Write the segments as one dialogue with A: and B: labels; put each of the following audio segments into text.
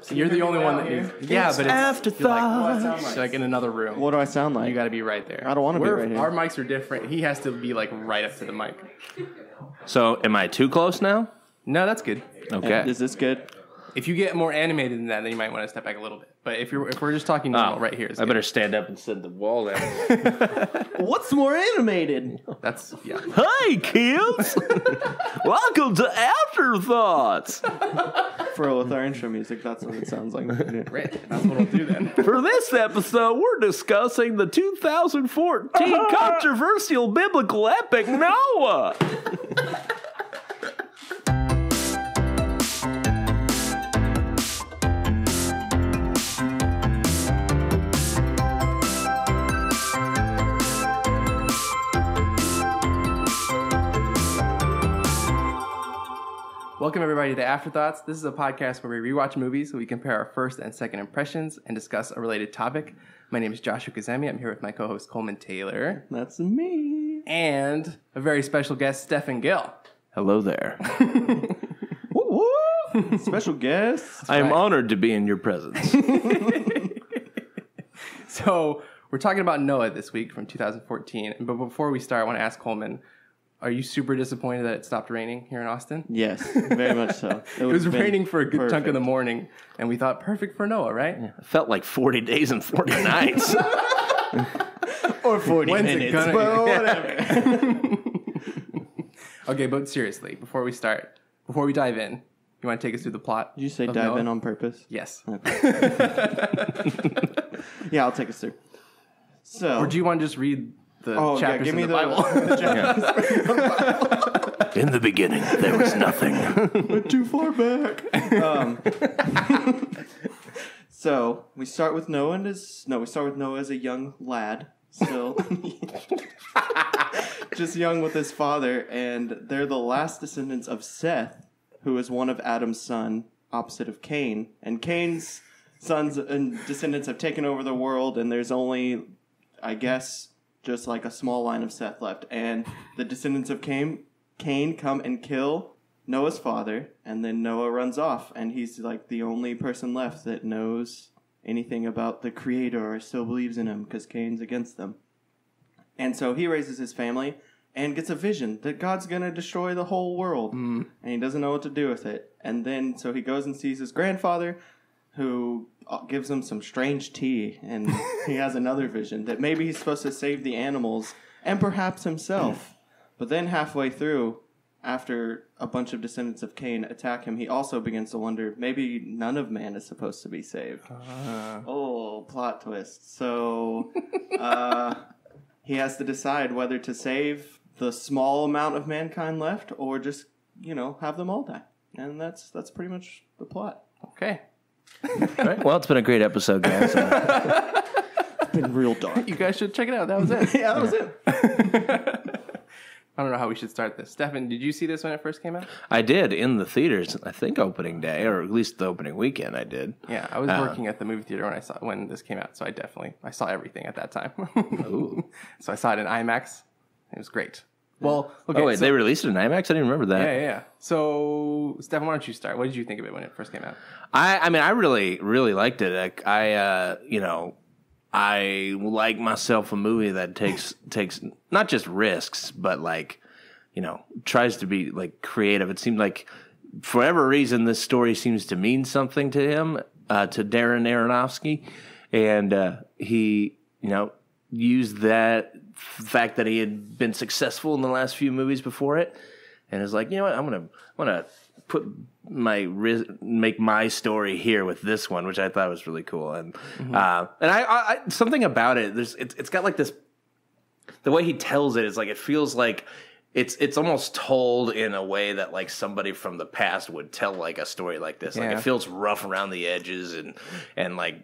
A: So you're the only one that needs. Yeah, but it's
B: afterthought.
A: You're like in another room.
B: What do I sound like?
A: You got to be right there.
B: I don't want to be right here.
A: Our mics are different. He has to be like right up to the mic.
C: So, am I too close now?
A: No, that's good.
C: Okay.
B: Is this good?
A: If you get more animated than that, then you might want to step back a little bit. But if we're just talking normal, right here is
C: I
A: good.
C: better stand up and set the wall down.
B: What's more animated?
A: That's yeah.
C: Hey, kids! Welcome to Afterthoughts.
B: With our intro music, that's what it sounds like.
A: Great. That's what I'll do then.
C: For this episode, we're discussing the 2014 controversial biblical epic Noah.
A: Welcome, everybody, to Afterthoughts. This is a podcast where we rewatch movies, we compare our first and second impressions, and discuss a related topic. My name is Joshua Kazemi. I'm here with my co-host, Coleman Taylor.
B: That's me.
A: And a very special guest, Stefan Gill.
C: Hello there.
B: Woo woo! Special guest.
C: I am honored to be in your presence.
A: So, we're talking about Noah this week from 2014. But before we start, I want to ask Coleman, are you super disappointed that it stopped raining here in Austin?
B: Yes, very much so.
A: It was raining for a good chunk of the morning, and we thought, perfect for Noah, right?
C: Yeah, it felt like 40 days and 40 nights.
B: Or 40 minutes, but whatever.
A: Okay, but seriously, before we dive in, you want to take us through the plot?
B: Did you say dive
A: Noah?
B: in on purpose?
A: Yes.
B: Okay. Yeah, I'll take us through. So,
A: Or do you want to just read the chapters
B: give me
A: in the Bible?
C: In the beginning, there was nothing.
B: Went too far back. So we start with Noah as a young lad, still just young with his father, and they're the last descendants of Seth, who is one of Adam's son, opposite of Cain. And Cain's sons and descendants have taken over the world, and there's only, I guess, just like a small line of Seth left. And the descendants of Cain come and kill Noah's father, and then Noah runs off, and he's like the only person left that knows anything about the Creator or still believes in him, because Cain's against them. And so he raises his family and gets a vision that God's going to destroy the whole world, and he doesn't know what to do with it. And then so he goes and sees his grandfather, who gives him some strange tea, and he has another vision that maybe he's supposed to save the animals and perhaps himself. But then halfway through, after a bunch of descendants of Cain attack him, he also begins to wonder, maybe none of man is supposed to be saved. Oh, plot twist. So he has to decide whether to save the small amount of mankind left or just, have them all die. And that's pretty much the plot.
A: Okay.
C: Right. Well, it's been a great episode, guys.
B: It's been real dark.
A: You guys should check it out. That was it.
B: Yeah, that was it.
A: I don't know how we should start this. Stefan, did you see this when it first came out?
C: I did, in the theaters, I think opening day, or at least the opening weekend I did.
A: Yeah, I was working at the movie theater when this came out, so I saw everything at that time.
C: Ooh.
A: So I saw it in IMAX. It was great. Well, okay.
C: Oh, wait, they released it in IMAX? I didn't remember that.
A: Yeah. So, Stefan, why don't you start? What did you think of it when it first came out?
C: I mean, I really, really liked it. I like myself a movie that takes not just risks, but tries to be creative. It seemed like for whatever reason this story seems to mean something to him, to Darren Aronofsky, and he used that fact that he had been successful in the last few movies before it, and is like, I'm gonna make my story here with this one, which I thought was really cool. And I something about it, it's got like this, the way he tells it is like, it feels like it's almost told in a way that like somebody from the past would tell like a story like this. Like it feels rough around the edges and like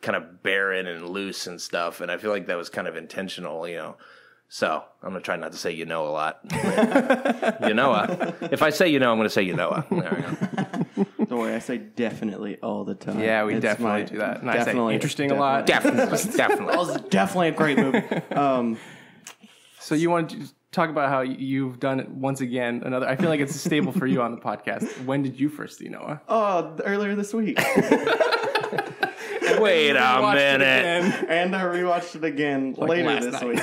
C: kind of barren and loose and stuff. And I feel like that was kind of intentional, So I'm going to try not to say a lot. If I say I'm going to say There we go.
B: Don't worry, I say definitely all the time.
A: Yeah, we definitely do that. And
B: definitely,
A: I say interesting a lot.
C: Definitely.
B: That was definitely a great movie.
A: So you want to talk about how you've done it once again. I feel like it's a staple for you on the podcast. When did you first see Noah?
B: Oh, earlier this week.
C: Wait a minute.
B: And I rewatched it again later this week.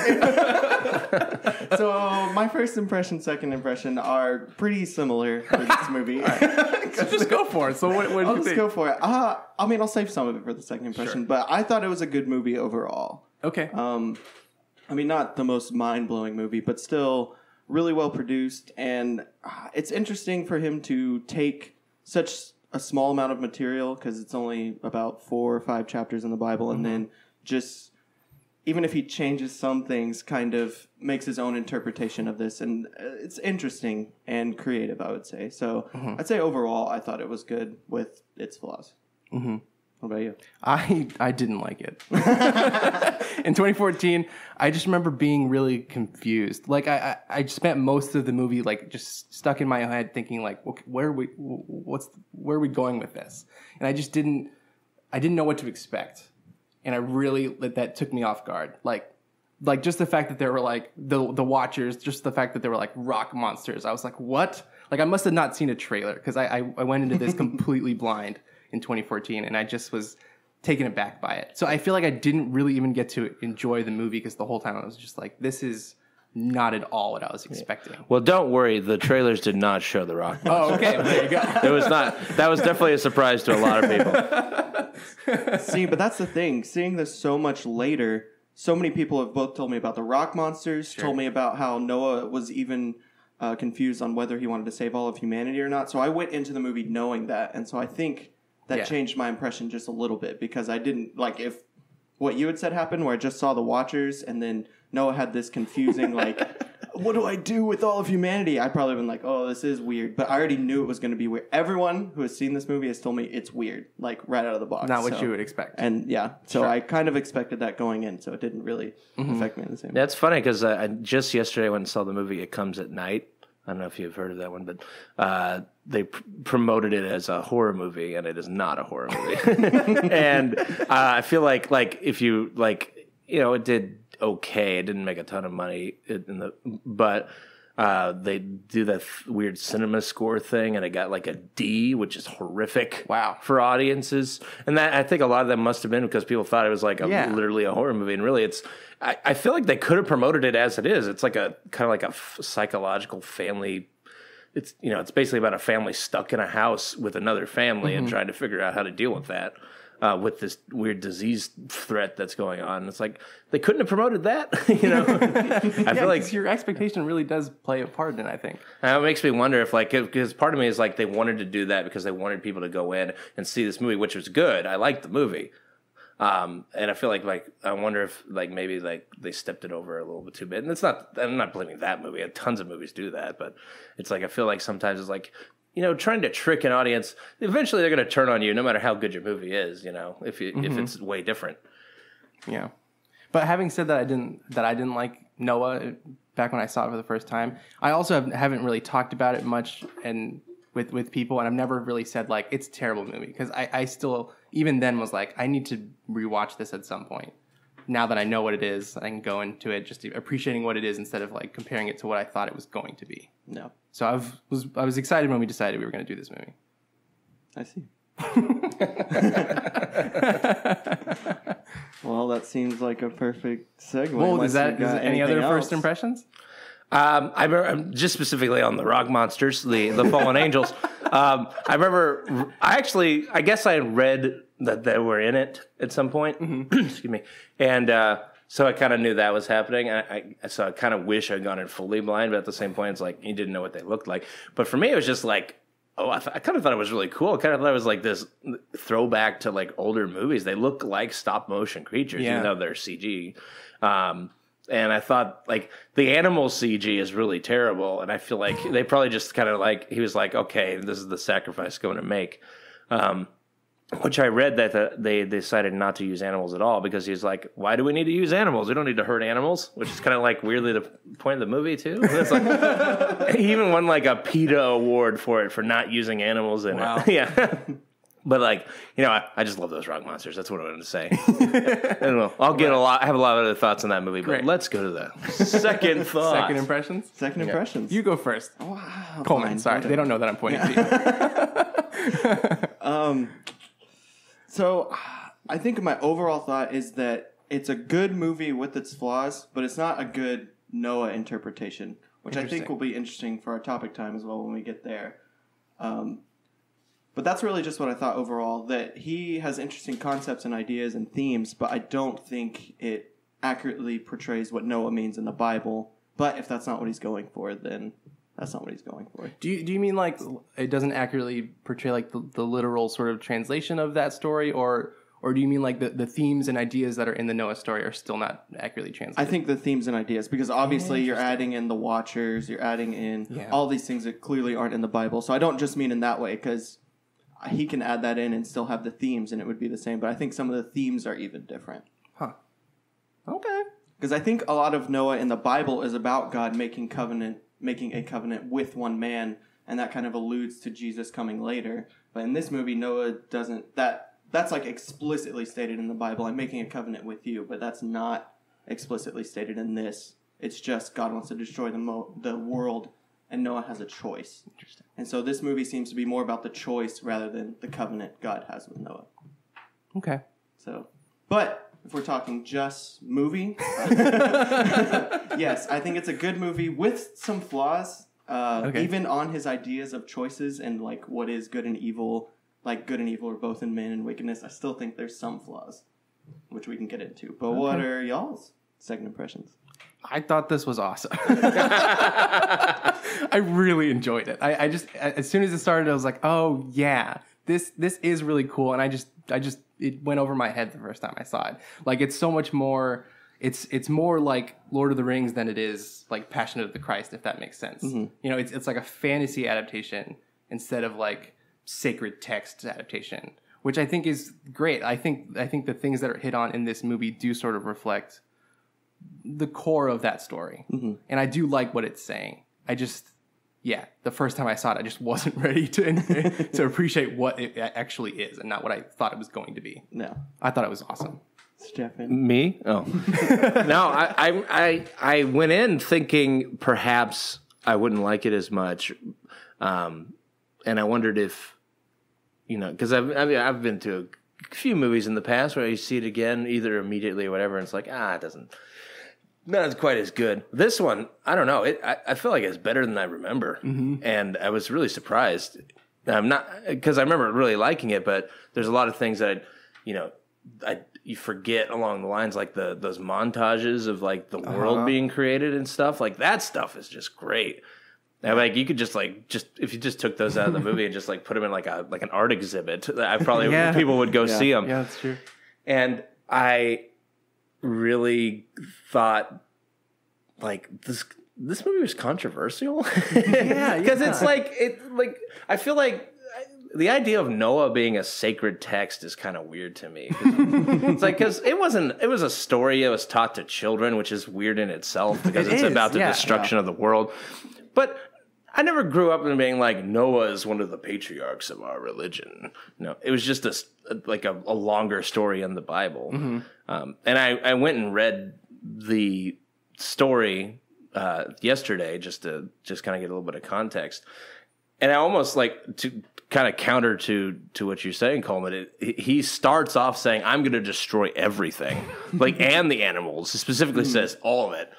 B: So my first impression, second impression are pretty similar for this movie.
A: So just go for it. So what did you
B: I'll
A: think?
B: just go for it. I'll save some of it for the second impression, but I thought it was a good movie overall.
A: Okay.
B: Not the most mind-blowing movie, but still really well produced. And it's interesting for him to take such a small amount of material, because it's only about 4 or 5 chapters in the Bible, and then just, even if he changes some things, kind of makes his own interpretation of this. And it's interesting and creative, I would say. So I'd say overall, I thought it was good with its flaws. Mm-hmm. What about you?
A: I didn't like it. In 2014, I just remember being really confused. Like I spent most of the movie like just stuck in my head thinking like, okay, where are we going with this? And I didn't know what to expect. And that took me off guard. Like just the fact that there were like the Watchers, just the fact that there were like rock monsters. I was like, what? Like I must have not seen a trailer, because I went into this completely blind in 2014, and I just was taken aback by it. So I feel like I didn't really even get to enjoy the movie, because the whole time I was just like, this is not at all what I was expecting.
C: Well, don't worry. The trailers did not show the rock.
A: Oh, okay. Well, there you go.
C: It was not. That was definitely a surprise to a lot of people.
B: See, but that's the thing. Seeing this so much later, so many people have both told me about the rock monsters, told me about how Noah was even confused on whether he wanted to save all of humanity or not. So I went into the movie knowing that, and so I think that changed my impression just a little bit, because I didn't, like, if what you had said happened, where I just saw the Watchers, and then Noah had this confusing, like, what do I do with all of humanity? I'd probably been like, oh, this is weird. But I already knew it was going to be weird. Everyone who has seen this movie has told me it's weird, like, right out of the box.
A: Not what you would expect.
B: And, so I kind of expected that going in, so it didn't really affect me in the same way.
C: That's funny, because I just yesterday went and saw the movie It Comes at Night. I don't know if you've heard of that one, but they promoted it as a horror movie, and it is not a horror movie. And I feel like if you it did okay. It didn't make a ton of money, but they do that weird cinema score thing, and it got like a D, which is horrific.
A: Wow.
C: For audiences, and that I think a lot of them must have been because people thought it was like literally a horror movie, and really it's. I feel like they could have promoted it as it is. It's like a kind of like a psychological family. It's it's basically about a family stuck in a house with another family and trying to figure out how to deal with that. With this weird disease threat that's going on. It's like, they couldn't have promoted that, I feel like
A: your expectation really does play a part in it, I think.
C: It makes me wonder if, because part of me is like, they wanted to do that because they wanted people to go in and see this movie, which was good. I liked the movie. And I feel like I wonder if maybe they stepped it over a little bit too bit. And I'm not blaming that movie. Tons of movies do that, but it's like, I feel like sometimes it's like, trying to trick an audience. Eventually, they're going to turn on you, no matter how good your movie is. If it's way different. Yeah.
A: But having said that, I didn't like Noah back when I saw it for the first time. I also haven't really talked about it much and with people, and I've never really said like it's a terrible movie, because I still even then was like, I need to rewatch this at some point. Now that I know what it is, I can go into it just appreciating what it is instead of like comparing it to what I thought it was going to be.
B: No.
A: So I was excited when we decided we were going to do this movie.
B: I see. Well, that seems like a perfect segue.
A: Well, is any other first impressions?
C: I remember just specifically on the rock monsters, the fallen angels. I remember, I guess I read that they were in it at some point. Excuse me. And so I kind of knew that was happening. So I kind of wish I'd gone in fully blind, but at the same point, it's like you didn't know what they looked like. But for me, it was just like, I kind of thought it was really cool. I kind of thought it was like this throwback to like older movies. They look like stop motion creatures, even though they're CG. And I thought, like, the animal CG is really terrible. And I feel like they probably just kind of like, he was like, okay, this is the sacrifice going to make. Which I read that they decided not to use animals at all, because he's like, why do we need to use animals? We don't need to hurt animals, which is kind of like weirdly the point of the movie, too. It's like, he even won like a PETA award for it, for not using animals in it. Yeah. But like, I just love those rock monsters. That's what I wanted to say. I don't know. I have a lot of other thoughts on that movie, but let's go to the second thought.
A: Second impressions?
B: Second impressions.
A: You go first.
B: Wow,
A: Coleman,
B: fine,
A: sorry.
B: whatever.
A: They don't know that I'm pointing to you.
B: So I think my overall thought is that it's a good movie with its flaws, but it's not a good Noah interpretation, which I think will be interesting for our topic time as well when we get there. But that's really just what I thought overall, that he has interesting concepts and ideas and themes, but I don't think it accurately portrays what Noah means in the Bible. But if that's not what he's going for, then that's not what he's going for.
A: Do you mean like it doesn't accurately portray like the literal sort of translation of that story, or do you mean like the themes and ideas that are in the Noah story are still not accurately translated?
B: I think the themes and ideas, because obviously you're adding in the Watchers, you're adding in all these things that clearly aren't in the Bible. So I don't just mean in that way, because he can add that in and still have the themes and it would be the same. But I think some of the themes are even different.
A: Huh. Okay.
B: Because I think a lot of Noah in the Bible is about God making a covenant with one man, and that kind of alludes to Jesus coming later. But in this movie, Noah doesn't. That's like explicitly stated in the Bible. I'm making a covenant with you, but that's not explicitly stated in this. It's just God wants to destroy the world, and Noah has a choice.
A: Interesting.
B: And so this movie seems to be more about the choice rather than the covenant God has with Noah.
A: Okay.
B: So, but if we're talking just movie, yes, I think it's a good movie with some flaws, even on his ideas of choices and like what is good and evil. Like good and evil are both in man and wickedness. I still think there's some flaws, which we can get into. But what are y'all's second impressions?
A: I thought this was awesome. I really enjoyed it. I just as soon as it started, I was like, oh yeah, this is really cool. And I just it went over my head the first time I saw it. Like it's so much more. It's more like Lord of the Rings than it is like Passion of the Christ, if that makes sense. Mm-hmm. It's like a fantasy adaptation instead of like sacred text adaptation, which I think is great. I think the things that are hit on in this movie do sort of reflect the core of that story. Mm-hmm. And I do like what it's saying. The first time I saw it, I just wasn't ready to appreciate what it actually is and not what I thought it was going to be.
B: No.
A: I thought it was awesome.
B: Stefan?
C: Me? Oh. No, I went in thinking perhaps I wouldn't like it as much. And I wondered if, because I've been to a few movies in the past where you see it again, either immediately or whatever, and it's like, it doesn't, not quite as good. This one, I don't know. I feel like it's better than I remember, and I was really surprised. I'm not, because I remember really liking it, but there's a lot of things that you forget along the lines, like those montages of like the world being created and stuff. Like that stuff is just great. And like you could just if you just took those out of the movie and just like put them in like an art exhibit, I probably people would go see them.
A: Yeah, that's true.
C: And I really thought like this movie was controversial. Because it's like I feel like the idea of Noah being a sacred text is kind of weird to me. It's like, because it was a story that was taught to children, which is weird in itself because it's about the destruction of the world. But I never grew up in being like, Noah is one of the patriarchs of our religion. No, it was just a longer story in the Bible. Mm-hmm. And I went and read the story yesterday just kind of get a little bit of context. And I almost like to kind of counter to what you're saying, Coleman. He starts off saying, "I'm going to destroy everything," and the animals. He specifically says all of it.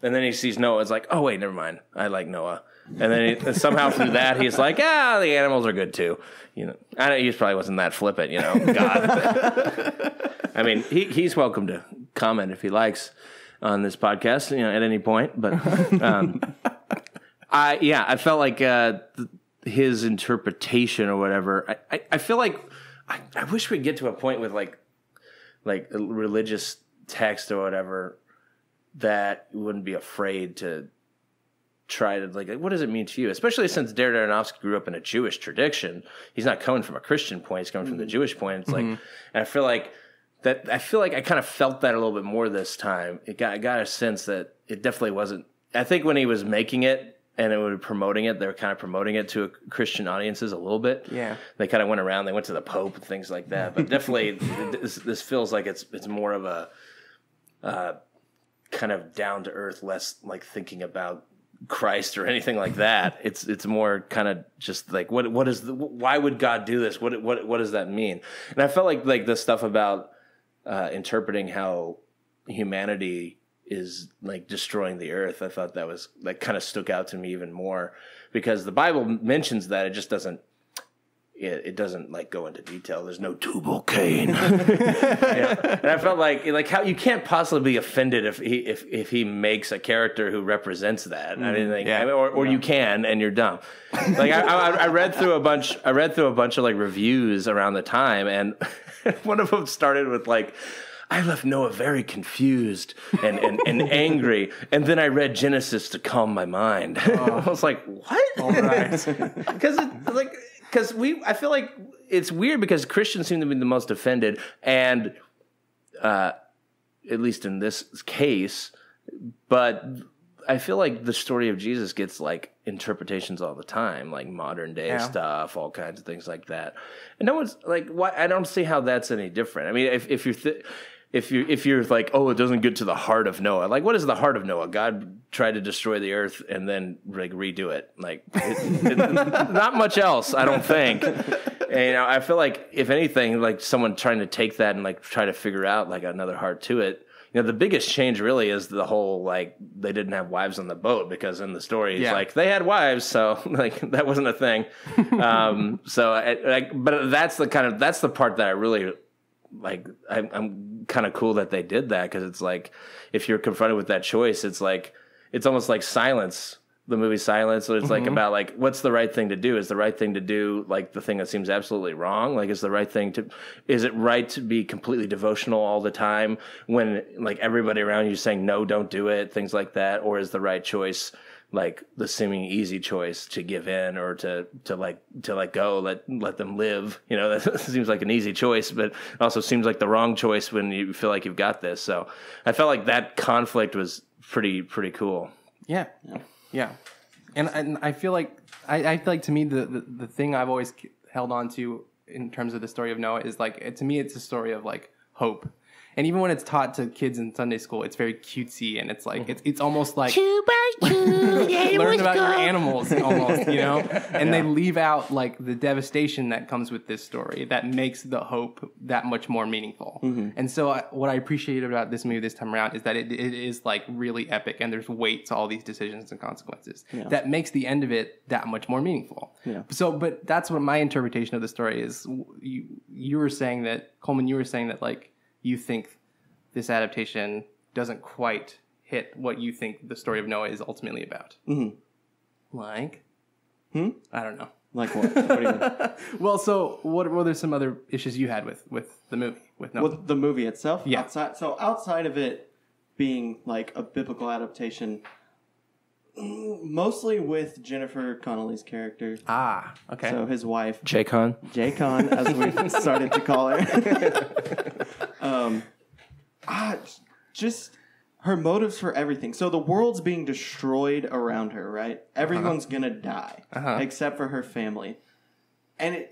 C: And then he sees Noah. It's like, oh wait, never mind. I like Noah. And then somehow through that, he's like, the animals are good too. I know he probably wasn't that flippant. God. I mean, he's welcome to comment if he likes on this podcast. At any point. But I felt like his interpretation or whatever. I feel like I wish we'd get to a point with like a religious text or whatever that wouldn't be afraid to try to like what does it mean to you? Especially since Darren Aronofsky grew up in a Jewish tradition. He's not coming from a Christian point; he's coming from the Jewish point. It's like, and I feel like I kind of felt that a little bit more this time. It got a sense that it definitely wasn't. I think when he was making it, and it was promoting it. They were kind of promoting it to Christian audiences a little bit.
A: Yeah,
C: they kind of went around. They went to the Pope and things like that. But definitely, this feels like it's more of a kind of down to earth, less like thinking about Christ or anything like that. It's more kind of just like why would God do this? What does that mean? And I felt like the stuff about interpreting how humanity is like destroying the earth. I thought that was like kind of stuck out to me even more because the Bible mentions that. It just doesn't. It doesn't like go into detail. There's no Tubal Cain. Yeah. And I felt like how you can't possibly be offended if he makes a character who represents that. I mean, or you can, and you're dumb. Like I read through a bunch. I read through a bunch of like reviews around the time, and one of them started with like, I left Noah very confused and angry, and then I read Genesis to calm my mind. I was like, what?
A: All right.
C: Because I feel like it's weird because Christians seem to be the most offended, and at least in this case, but I feel like the story of Jesus gets like interpretations all the time, like modern day stuff, all kinds of things like that. And no one's like, why? I don't see how that's any different. I mean, if you're like, oh, it doesn't get to the heart of Noah. Like, what is the heart of Noah? God tried to destroy the earth and then like redo it. Like, not much else, I don't think. And I feel like if anything, like someone trying to take that and like try to figure out like another heart to it. The biggest change really is the whole like they didn't have wives on the boat because in the story it's like they had wives, so like that wasn't a thing. But that's the part that I really. Like I'm kind of cool that they did that because it's like if you're confronted with that choice, it's like it's almost like Silence, the movie Silence. So it's like about like what's the right thing to do? Is the right thing to do like the thing that seems absolutely wrong? Like is it right to be completely devotional all the time when like everybody around you is saying no, don't do it, things like that, or is the right choice like the seeming easy choice to give in or to let go, let them live. That seems like an easy choice, but it also seems like the wrong choice when you feel like you've got this. So I felt like that conflict was pretty cool.
A: Yeah. And I feel like I feel like to me the thing I've always held on to in terms of the story of Noah is like to me it's a story of like hope. And even when it's taught to kids in Sunday school, it's very cutesy, and it's like it's almost like learn about your animals, almost, And they leave out like the devastation that comes with this story that makes the hope that much more meaningful. And so what I appreciated about this movie this time around is that it is like really epic, and there's weight to all these decisions and consequences that makes the end of it that much more meaningful. So, but that's what my interpretation of the story is. You were saying that, Coleman. You were saying that like. You think this adaptation doesn't quite hit what you think the story of Noah is ultimately about. Like? I don't know.
B: Like what? What do you mean?
A: Well, so what were there some other issues you had with the movie, with Noah?
B: With the movie itself?
A: Yeah.
B: Outside of it being like a biblical adaptation, mostly with Jennifer Connelly's character.
A: Ah, okay.
B: So his wife.
C: J-Con,
B: as we started to call her. Just her motives for everything. So the world's being destroyed around her, right? Everyone's gonna die, except for her family. And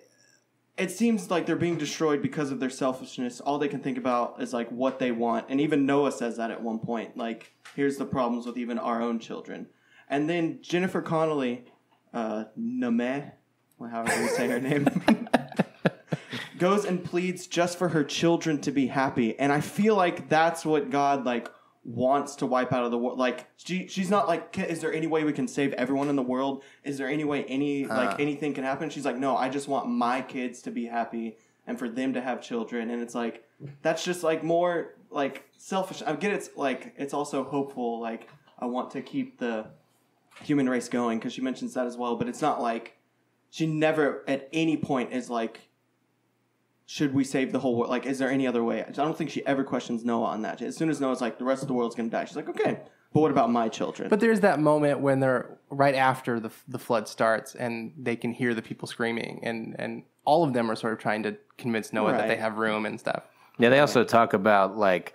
B: it seems like they're being destroyed because of their selfishness. All they can think about is like what they want. And even Noah says that at one point. Like, here's the problems with even our own children. And then Jennifer Connelly, Nameh, however you say her name, goes and pleads just for her children to be happy. And I feel like that's what God like wants to wipe out of the world. Like she's not like, is there any way we can save everyone in the world? Is there any way anything can happen? She's like, no, I just want my kids to be happy and for them to have children. And it's like, that's just like more like selfish. I get it's like, it's also hopeful. Like I want to keep the human race going because she mentions that as well. But it's not like she never at any point is like, should we save the whole world? Like, is there any other way? I don't think she ever questions Noah on that. As soon as Noah's like, the rest of the world's going to die, she's like, okay, but what about my children?
A: But there's that moment when they're right after the flood starts and they can hear the people screaming and all of them are sort of trying to convince Noah that they have room and stuff.
C: Yeah, they also talk about like,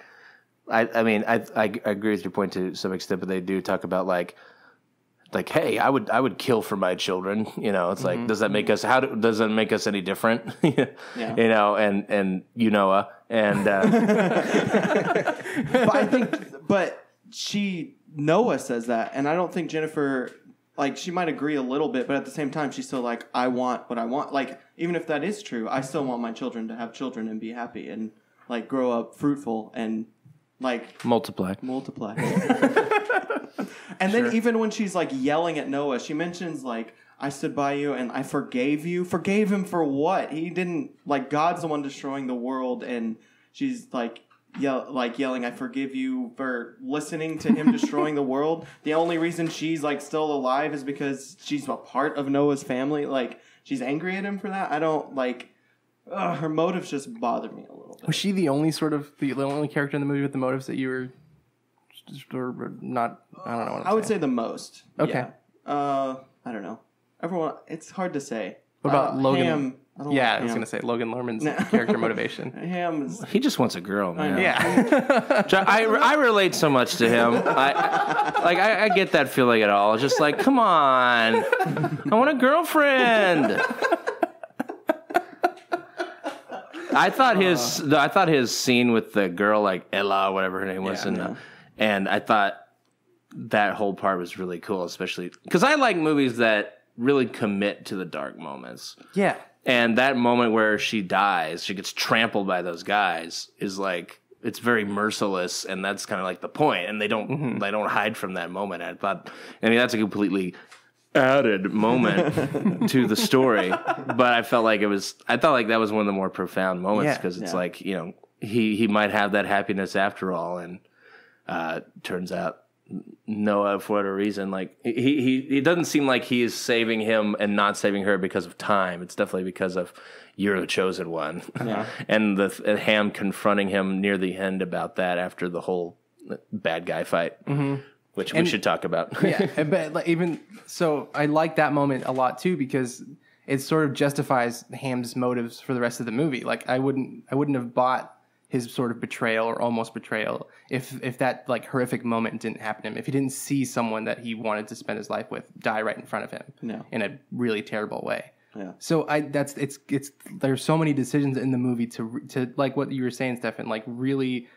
C: I mean, I agree with your point to some extent, but they do talk about like, like, hey, I would kill for my children. You know, it's like, does that make us does that make us any different? You know, and you Noah and
B: but Noah says that, and I don't think Jennifer, like, she might agree a little bit, but at the same time, she's still like, I want what I want. Like, even if that is true, I still want my children to have children and be happy and, like, grow up fruitful and, like...
C: Multiply.
B: And then even when she's, like, yelling at Noah, she mentions, like, I stood by you and I forgave you. Forgave him for what? He didn't... Like, God's the one destroying the world, and she's, like... yelling, I forgive you for listening to him destroying the world. The only reason she's, like, still alive is because she's a part of Noah's family. Like, she's angry at him for that. I don't, like... her motives just bother me a little bit.
A: Was she the only character in the movie with the motives that you were not... I don't know what
B: I would say the most.
A: Okay.
B: Yeah. I don't know. Everyone... It's hard to say.
A: What about Logan?
B: Ham.
A: I was going to say Logan Lerman's character motivation.
B: Ham is...
C: He just wants a girl, man.
A: Yeah.
C: I relate so much to him. I get that feeling at all. Just like, come on. I want a girlfriend. I thought his scene with the girl, like Ella, whatever her name was, and I thought that whole part was really cool, especially because I like movies that really commit to the dark moments.
A: Yeah.
C: And that moment where she dies, she gets trampled by those guys, is like, it's very merciless, and that's kind of like the point. And they don't hide from that moment. I mean, that's a completely added moment to the story, but I felt like that was one of the more profound moments because it's like, you know, he might have that happiness after all, and turns out Noah, for whatever reason, like he doesn't seem like he is saving him and not saving her because of time. It's definitely because of you're the chosen one, and the Ham confronting him near the end about that after the whole bad guy fight. Which we should talk about.
A: Yeah, but like, even so, I like that moment a lot too because it sort of justifies Ham's motives for the rest of the movie. Like I wouldn't have bought his sort of betrayal or almost betrayal if that like horrific moment didn't happen to him. If he didn't see someone that he wanted to spend his life with die right in front of him in a really terrible way. Yeah. So there's so many decisions in the movie to like what you were saying, Stefan, like really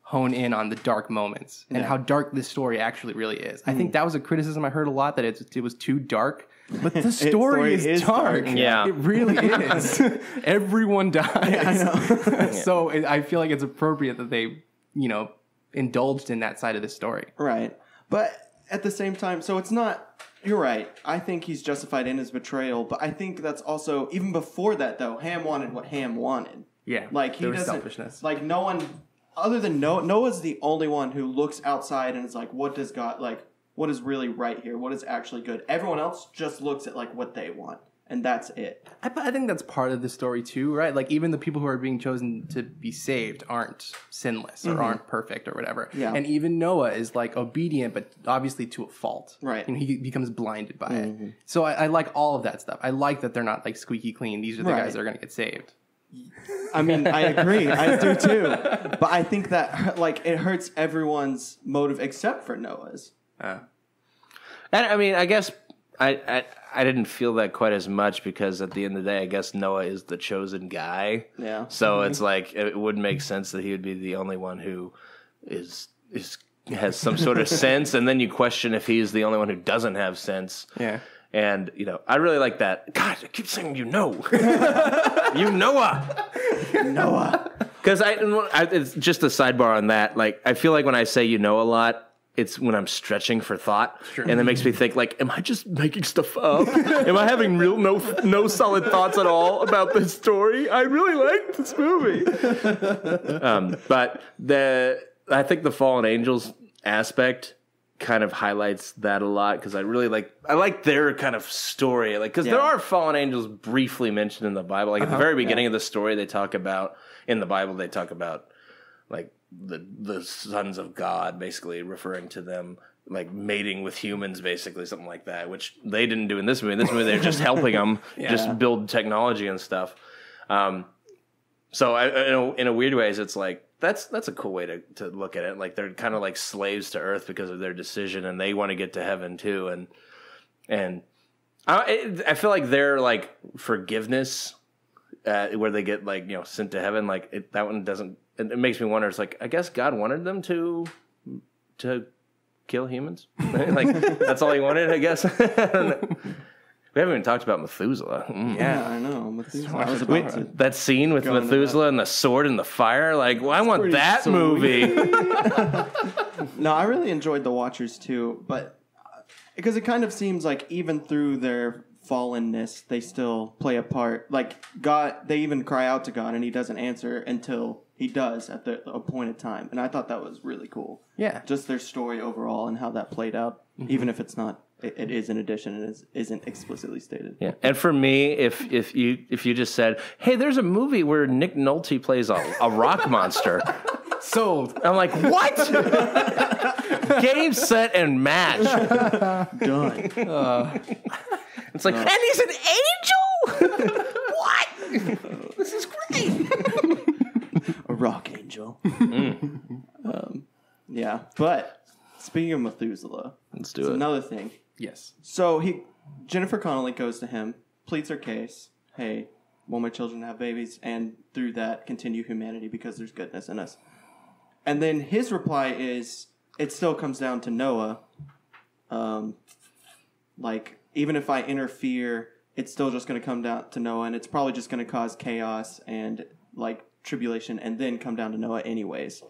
A: hone in on the dark moments and how dark this story actually really is. I think that was a criticism I heard a lot, that it was too dark. But the story is dark.
C: Yeah.
A: It really is. Everyone dies. Yeah, I know. So I feel like it's appropriate that they, you know, indulged in that side of the story.
B: Right. But at the same time, so it's not... You're right. I think he's justified in his betrayal, but I think that's also... Even before that, though, Ham wanted what Ham wanted.
A: Yeah.
B: Like, he doesn't...
A: selfishness.
B: Like, no one... Other than Noah's the only one who looks outside and is like, what does God, like, what is really right here? What is actually good? Everyone else just looks at, like, what they want. And that's it.
A: I think that's part of the story, too, right? Like, even the people who are being chosen to be saved aren't sinless or aren't perfect or whatever. Yeah. And even Noah is, like, obedient, but obviously to a fault. Right. And he becomes blinded by it. So I like all of that stuff. I like that they're not, like, squeaky clean. These are the guys that are going to get saved.
B: I mean, I agree. I do too. But I think that, like, it hurts everyone's motive except for Noah's.
C: And I mean, I guess I didn't feel that quite as much because at the end of the day, I guess Noah is the chosen guy. Yeah. So it's like it would make sense that he would be the only one who has some sort of sense, and then you question if he's the only one who doesn't have sense. Yeah. And, you know, I really like that. God, I keep saying you know. You Noah. Noah. Because it's just a sidebar on that. Like, I feel like when I say you know a lot, it's when I'm stretching for thought. Sure. And it makes me think, like, am I just making stuff up? Am I having no solid thoughts at all about this story? I really like this movie. But I think the Fallen Angels aspect kind of highlights that a lot because I like their kind of story, like because there are fallen angels briefly mentioned in the Bible, like at the very beginning of the story they talk about like the sons of God, basically referring to them like mating with humans, basically something like that, which they didn't do in this movie. In this movie they're just helping them just build technology and stuff. So in a weird ways it's like that's a cool way to look at it. Like they're kind of like slaves to Earth because of their decision, and they want to get to heaven too. And And I feel like their like forgiveness, where they get like sent to heaven, like that one doesn't. It makes me wonder. It's like I guess God wanted them to kill humans. Like that's all he wanted, I guess. We haven't even talked about Methuselah.
B: Yeah, I know. Methuselah.
C: That scene with Methuselah and the sword and the fire. Like, well, I want that movie.
B: No, I really enjoyed The Watchers too, but because it kind of seems like even through their fallenness, they still play a part. Like God, they even cry out to God, and He doesn't answer until He does at the appointed time. And I thought that was really cool.
A: Yeah,
B: just their story overall and how that played out, even if it's not. It is an addition and isn't explicitly stated.
C: Yeah, and for me, if you just said, "Hey, there's a movie where Nick Nolte plays a rock monster,"
A: sold.
C: I'm like, "What?" Game, set, and match.
B: Done.
C: It's like, and he's an angel. What? This is great.
B: A rock angel. Yeah, but speaking of Methuselah,
C: let's do it.
B: Another thing.
A: Yes.
B: So Jennifer Connelly goes to him, pleads her case. Hey, want my children to have babies, and through that continue humanity because there's goodness in us. And then his reply is, it still comes down to Noah. Like even if I interfere, it's still just going to come down to Noah, and it's probably just going to cause chaos and like tribulation, and then come down to Noah anyways.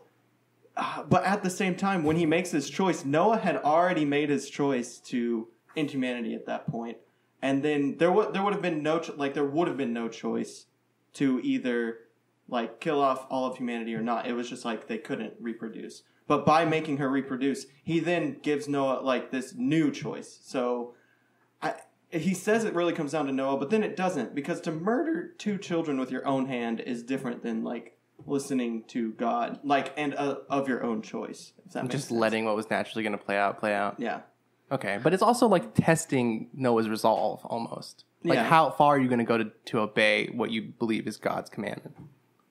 B: But at the same time, when he makes his choice, Noah had already made his choice to end humanity at that point, and then there would have been no choice to either like kill off all of humanity or not. It was just like they couldn't reproduce. But by making her reproduce, he then gives Noah like this new choice. So he says it really comes down to Noah, but then it doesn't, because to murder 2 children with your own hand is different than like listening to God, like, and of your own choice. If that makes
A: just
B: sense.
A: letting what was naturally going to play out.
B: Yeah.
A: Okay, but it's also like testing Noah's resolve almost. Like,
B: Yeah.
A: how far are you going to go to obey what you believe is God's commandment?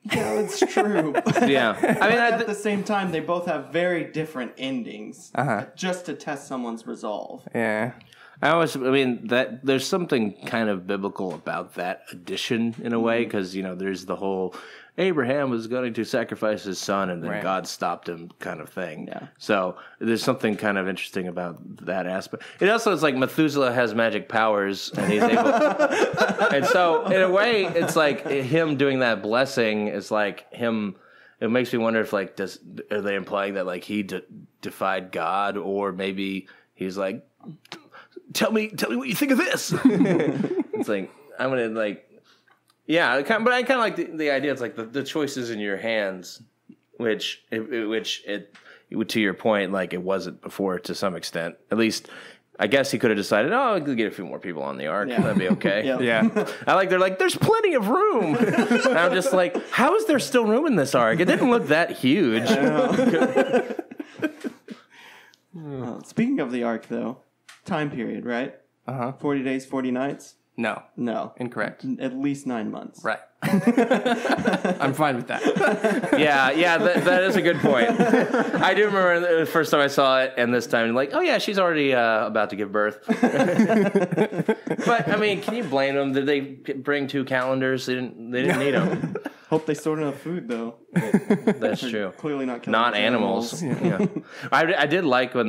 B: Yeah, that's true.
C: Yeah, I mean,
B: at the same time, they both have very different endings, just to test someone's resolve.
A: Yeah.
C: that there's something kind of biblical about that addition in a way, because there's the whole Abraham was going to sacrifice his son, and then God stopped him kind of thing.
B: Yeah.
C: So there's something kind of interesting about that aspect. It also is like Methuselah has magic powers, and he's able. And so in a way, it's like him doing that blessing is like him. It makes me wonder if like are they implying that like he defied God, or maybe he's like, tell me what you think of this. It's like I'm gonna like. Yeah, but I kind of like the idea. It's like the choice is in your hands, which to your point, like it wasn't before to some extent. At least, I guess he could have decided, I'll get a few more people on the ark. Yeah. That'd be okay.
A: Yeah.
C: They're like, there's plenty of room. And I'm just like, how is there still room in this ark? It didn't look that huge.
B: Speaking of the ark, though, time period, right? 40 days, 40 nights? No.
A: Incorrect.
B: At least 9 months.
A: Right. I'm fine with that.
C: Yeah, that is a good point. I do remember the first time I saw it, and this time, like, oh yeah, she's already about to give birth. But I mean, can you blame them? Did they bring 2 calendars? They didn't need them.
B: Hope they stored enough food, though.
C: That's true.
B: Clearly not killing
C: Not animals. Yeah. I did like when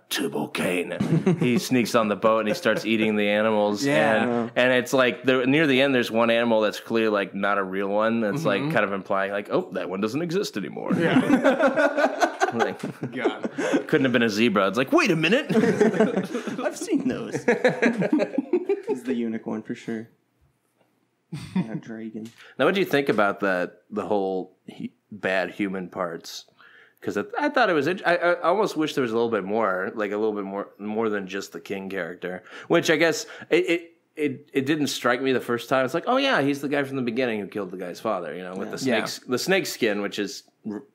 C: Turbo Kane, he sneaks on the boat and he starts eating the animals.
A: Yeah.
C: And it's like near the end, there's one animal that's clearly like not a real one. That's like kind of implying like, oh, that one doesn't exist anymore. Yeah. Like,
A: God.
C: Couldn't have been a zebra. It's like, wait a minute.
B: I've seen those. It's the unicorn for sure. And a dragon.
C: Now, what do you think about the whole bad human parts? Because I thought it was. I almost wish there was a little bit more, like a little bit more than just the king character. Which I guess it didn't strike me the first time. It's like, oh yeah, he's the guy from the beginning who killed the guy's father. With the snake skin, which is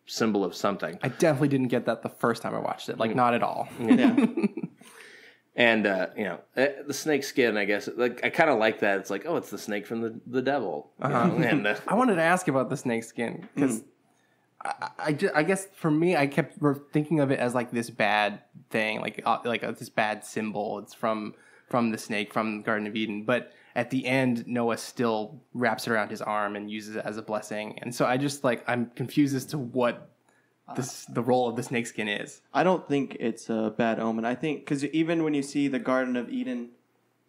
C: symbol of something.
A: I definitely didn't get that the first time I watched it. Like, not at all.
B: Yeah.
C: And the snake skin, I guess, like I kind of like that. It's like, oh, it's the snake from the devil. And
A: I wanted to ask about the snake skin because I guess for me, I kept thinking of it as like this bad thing, like this bad symbol. It's from from the snake from Garden of Eden. But at the end, Noah still wraps it around his arm and uses it as a blessing. And so I just I'm confused as to what the role of the snakeskin is.
B: I don't think it's a bad omen. I think because even when you see the Garden of Eden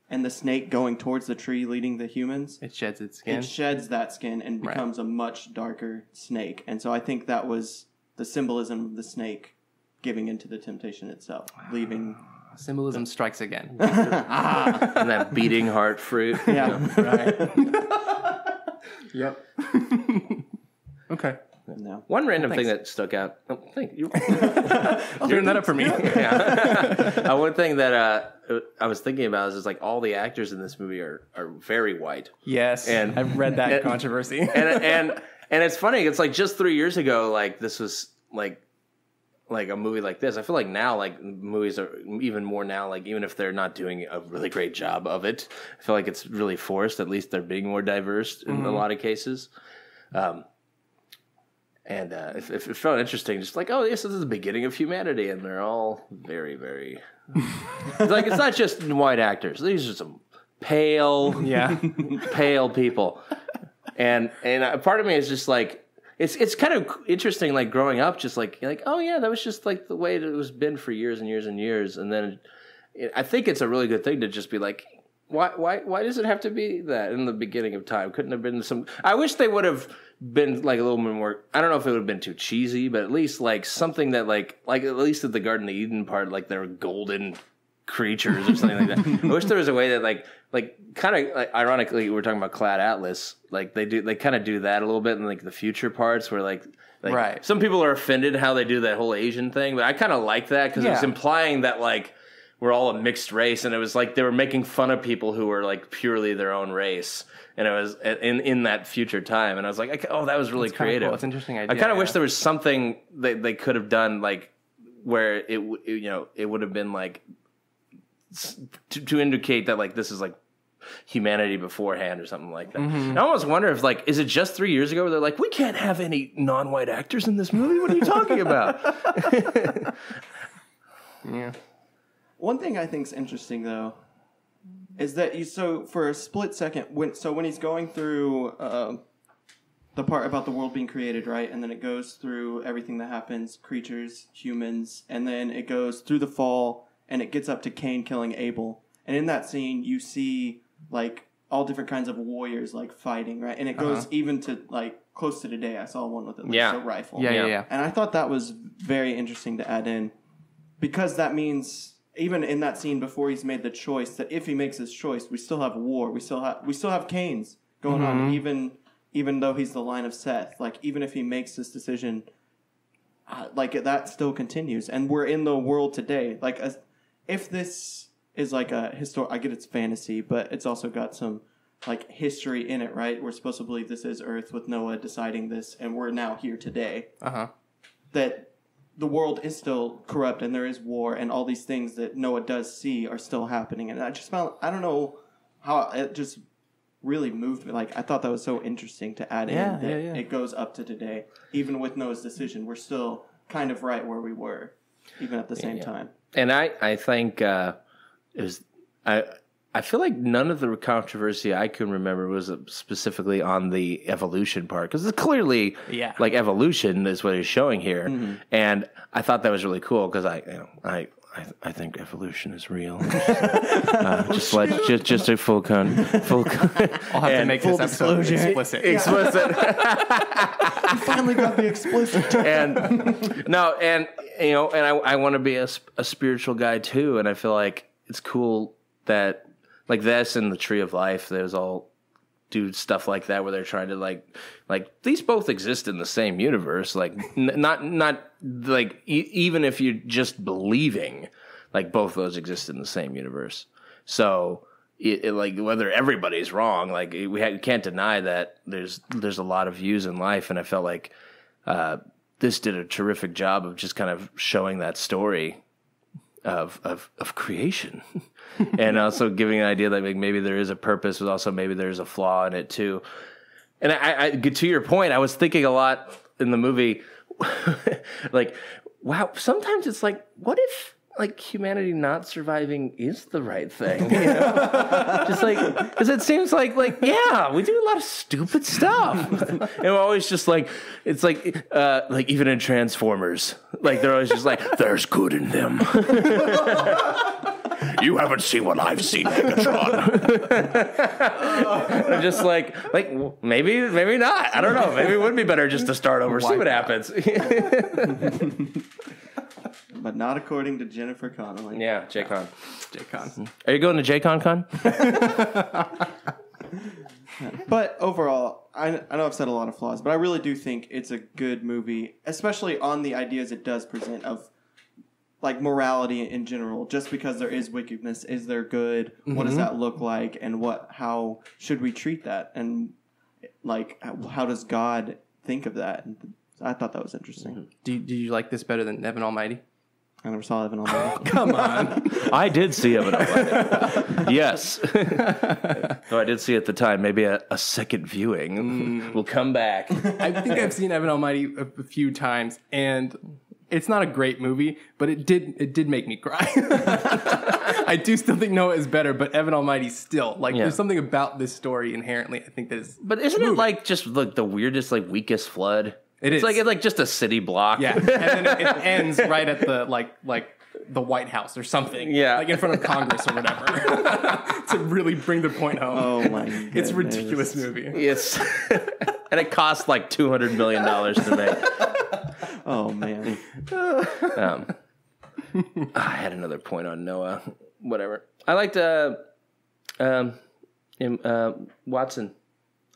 B: and the snake going towards the tree leading the humans,
A: it sheds its skin.
B: It sheds that skin and becomes a much darker snake. And so I think that was the symbolism of the snake giving into the temptation itself, leaving.
A: Symbolism strikes again.
C: And that beating heart fruit.
B: Yeah.
A: Right. Yep. Okay.
B: No.
C: One random thing that stuck out. Oh, thank you.
A: I'll turn that up for me.
C: Yeah. One thing that I was thinking about is just like all the actors in this movie are very white.
A: Yes, and I've read that controversy.
C: and it's funny. It's like just 3 years ago, like this was like a movie like this. I feel like now, like movies are even more now. Like even if they're not doing a really great job of it, I feel like it's really forced. At least they're being more diverse in a lot of cases. And it felt interesting, just like, oh, yes, this is the beginning of humanity, and they're all very, very like it's not just white actors; these are some pale people, and part of me is just like it's kind of interesting, like growing up, just like oh yeah, that was just like the way it was been for years and years and years, and then I think it's a really good thing to just be like. Why does it have to be that in the beginning of time? Couldn't have been some. I wish they would have been like a little bit more. I don't know if it would have been too cheesy, but at least like something that like at least at the Garden of Eden part, like there were golden creatures or something like that. I wish there was a way that like kind of like, ironically we're talking about Clad Atlas. Like they kind of do that a little bit in like the future parts where like
A: right.
C: Some people are offended how they do that whole Asian thing, but I kind of like that because it's implying that like. We're all a mixed race, and it was like they were making fun of people who were like purely their own race, and it was in that future time, and I was like, oh, that was really creative.
A: Cool. It's an interesting idea.
C: I kind of wish there was something that they could have done, like where it would have been like to indicate that like this is like humanity beforehand or something like that. Mm-hmm. I almost wonder if like is it just 3 years ago where they're like we can't have any non-white actors in this movie? What are you talking about?
A: Yeah.
B: One thing I think is interesting, though, is that for a split second, when he's going through the part about the world being created, right, and then it goes through everything that happens, creatures, humans, and then it goes through the fall, and it gets up to Cain killing Abel. And in that scene, you see, like, all different kinds of warriors, like, fighting, right? And it goes even to, like, close to today. I saw one with a rifle.
A: Yeah.
B: And I thought that was very interesting to add in, because that means... Even in that scene before he's made the choice, that if he makes his choice, we still have war. We still have Cain's going on, even though he's the line of Seth. Like even if he makes this decision, like that still continues, and we're in the world today. Like if this is like a I get it's fantasy, but it's also got some like history in it, right? We're supposed to believe this is Earth with Noah deciding this, and we're now here today. That. The world is still corrupt and there is war and all these things that Noah does see are still happening. And I just found, I don't know how it just really moved me. Like, I thought that was so interesting to add in that it goes up to today. Even with Noah's decision, we're still kind of right where we were, even at the same time.
C: And I think I feel like none of the controversy I can remember was specifically on the evolution part because it's clearly like evolution is what he's showing here, and I thought that was really cool because I think evolution is real. just a full I'll
A: have to make this episode explicit.
C: Explicit.
B: You finally got the explicit.
C: And I want to be a spiritual guy too, and I feel like it's cool that. Like this and the Tree of Life, there's all do stuff like that where they're trying to like these both exist in the same universe. Like not like even if you're just believing, like both of those exist in the same universe. So it like whether everybody's wrong, like we can't deny that there's a lot of views in life, and I felt like this did a terrific job of just kind of showing that story of creation. And also giving an idea that like maybe there is a purpose, but also maybe there's a flaw in it too. And I to your point, I was thinking a lot in the movie, like, wow, sometimes it's like, what if like humanity not surviving is the right thing, you know? Just like, because it seems like yeah, we do a lot of stupid stuff, and we're always just like, it's like even in Transformers, like they're always just like, there's good in them. You haven't seen what I've seen, Megatron. I'm just like maybe not. I don't know. Maybe it would be better just to start over, see what happens.
B: But not according to Jennifer Connelly.
C: Yeah, J-Con.
A: J-Con.
C: Are you going to J-Con Con?
B: But overall, I know I've said a lot of flaws, but I really do think it's a good movie, especially on the ideas it does present of like morality in general. Just because there is wickedness, is there good? What does that look like? And how should we treat that? And like, how does God think of that? And I thought that was interesting.
A: Did you like this better than Evan Almighty?
B: I never saw Evan Almighty.
A: Come on.
C: I did see Evan Almighty. Yes. Though I did see it at the time. Maybe a second viewing will come back.
A: I think I've seen Evan Almighty a few times, and it's not a great movie, but it did make me cry. I do still think Noah is better, but Evan Almighty still. Like, there's something about this story inherently, I think, that is...
C: But isn't it like just like the weirdest, like weakest flood?
A: It's
C: like just a city block.
A: Yeah, and then it ends right at the like the White House or something.
C: Yeah,
A: like in front of Congress or whatever, to really bring the point home.
B: Oh my goodness.
A: It's a ridiculous movie.
C: It's and it cost like $200 million to make.
B: Oh man.
C: I had another point on Noah. Whatever. I liked Watson.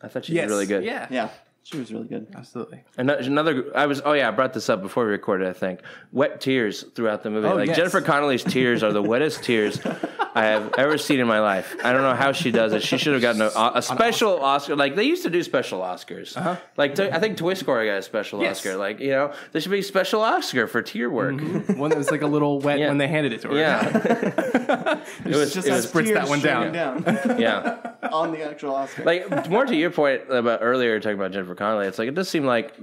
C: I thought she was really good.
B: Yeah. She was really good.
A: Absolutely.
C: I brought this up before we recorded, I think. Wet tears throughout the movie. Jennifer Connelly's tears are the wettest tears I have ever seen in my life. I don't know how she does it. She should have gotten a special Oscar. Like, they used to do special Oscars. Like, I think Toy Story got a special Oscar. Like, you know, there should be a special Oscar for tear work.
A: One that was like a little wet when they handed it to her.
C: Yeah.
B: it was just
A: spritz that one down.
C: Yeah.
B: On the actual Oscar.
C: Like, more to your point about earlier talking about Jennifer Connelly, it's like it does seem like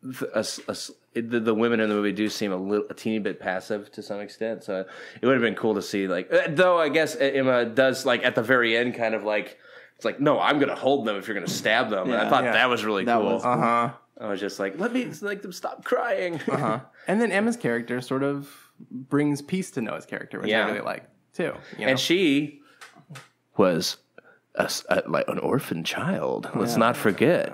C: the women in the movie do seem a teeny bit passive to some extent. So it would have been cool to see, like, though I guess Emma does, like, at the very end kind of like, it's like, no, I'm going to hold them if you're going to stab them. And I thought that was really cool. I was just like, let me make them stop crying.
A: And then Emma's character sort of brings peace to Noah's character, which I really like too. You know?
C: And she was like an orphan child. Let's not forget.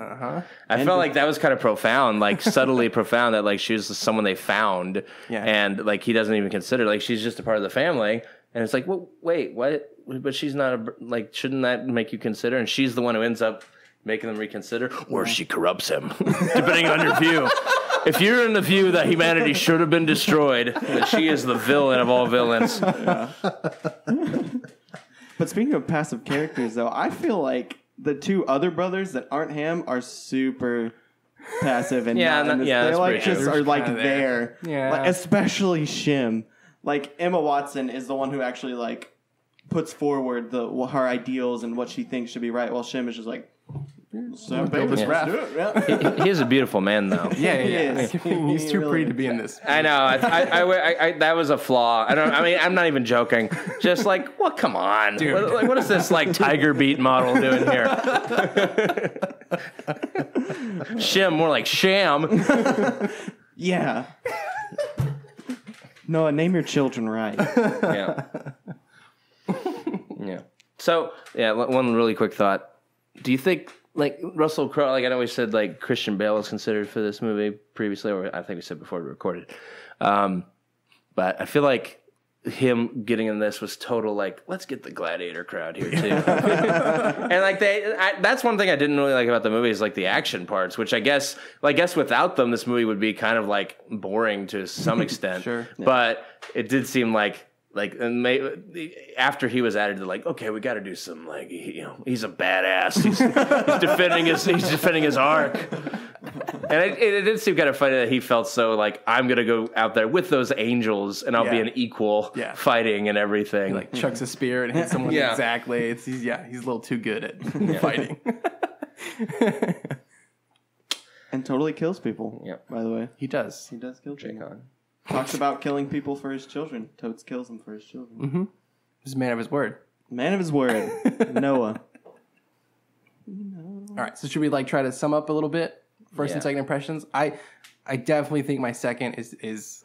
C: I felt like that was kind of profound, like subtly profound, that like she was someone they found, and like he doesn't even consider, like she's just a part of the family, and it's like, well, wait, what? But she's not like, shouldn't that make you consider? And she's the one who ends up making them reconsider, or she corrupts him, depending on your view. If you're in the view that humanity should have been destroyed, that she is the villain of all villains.
B: But speaking of passive characters, though, I feel like the two other brothers that aren't Ham are super passive and they're like just are like there.
A: Yeah,
B: like, especially Shim. Like Emma Watson is the one who actually like puts forward her ideals and what she thinks should be right, while Shim is just like, so baby, let's do it.
C: He is a beautiful man, though.
A: Yeah. He's too pretty to be in this.
C: I know. I that was a flaw. I'm not even joking. Just like, well, come on, dude. What is this like Tiger Beat model doing here? Shim, more like Sham.
B: Yeah. Noah, name your children right.
C: Yeah. So, one really quick thought. Do you think, like, Russell Crowe, like, I know we said, like, Christian Bale was considered for this movie previously, or I think we said before we recorded. But I feel like him getting in this was total, like, let's get the Gladiator crowd here, too. And, like, that's one thing I didn't really like about the movie is, like, the action parts, which I guess without them, this movie would be kind of, like, boring to some extent.
A: Sure.
C: But it did seem like after he was added, they're like, okay, we got to do some, like, he's a badass. He's defending his arc, and it did seem kind of funny that he felt so like, I'm gonna go out there with those angels and I'll be an equal fighting and everything.
A: He, like, chucks a spear and hits someone exactly. He's a little too good at fighting,
B: and totally kills people.
C: Yeah,
B: by the way,
A: he does
B: kill people. Talks about killing people for his children. Totes kills them for his children.
A: Mm-hmm. He's a man of his word.
B: Man of his word. Noah.
A: All right, so should we like try to sum up a little bit? First and second impressions? I definitely think my second is it's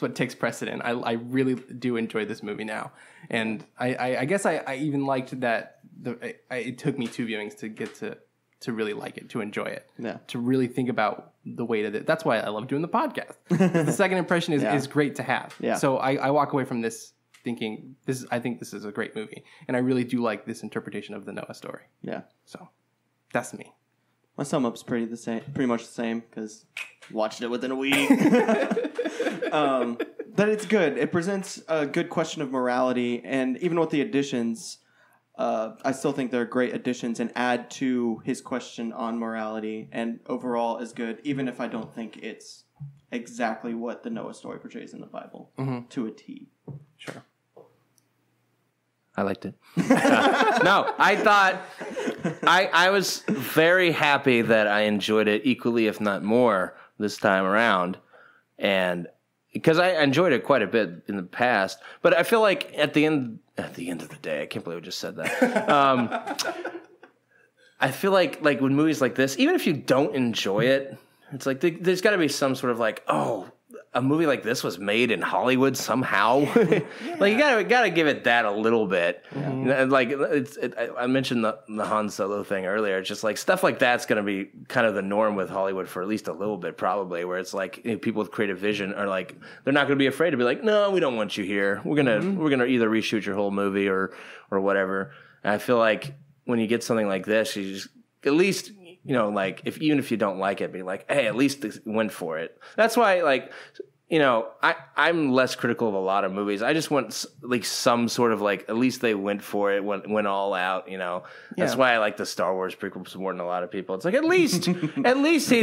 A: what takes precedent. I really do enjoy this movie now. And I guess I even liked that it took me 2 viewings to get to really like it, to enjoy it.
B: Yeah.
A: To really think about the weight of it. That's why I love doing the podcast. The second impression is great to have.
B: Yeah.
A: So I walk away from this thinking I think this is a great movie. And I really do like this interpretation of the Noah story.
B: Yeah.
A: So that's me.
B: My sum up's pretty much the same because watched it within a week. But it's good. It presents a good question of morality, and even with the additions, I still think they're great additions and add to his question on morality. And overall, is good, even if I don't think it's exactly what the Noah story portrays in the Bible to a T.
A: Sure.
C: I liked it. No, I thought I was very happy that I enjoyed it equally, if not more, this time around, and because I enjoyed it quite a bit in the past. But I feel like at the end of the day, I can't believe I just said that. I feel like when movies like this, even if you don't enjoy it, it's like there's got to be some sort of like, oh, a movie like this was made in Hollywood somehow. Like you gotta give it that a little bit. Yeah. Like I mentioned the Han Solo thing earlier. It's just like stuff like that's gonna be kind of the norm with Hollywood for at least a little bit, probably. Where it's like people with creative vision are like they're not gonna be afraid to be like, no, we don't want you here. We're gonna either reshoot your whole movie or whatever. And I feel like when you get something like this, you just at least. Like even if you don't like it, be like, hey, at least they went for it. That's why, I'm less critical of a lot of movies. I just want like some sort of like at least they went for it, went all out. That's why I like the Star Wars prequels more than a lot of people. It's like at least he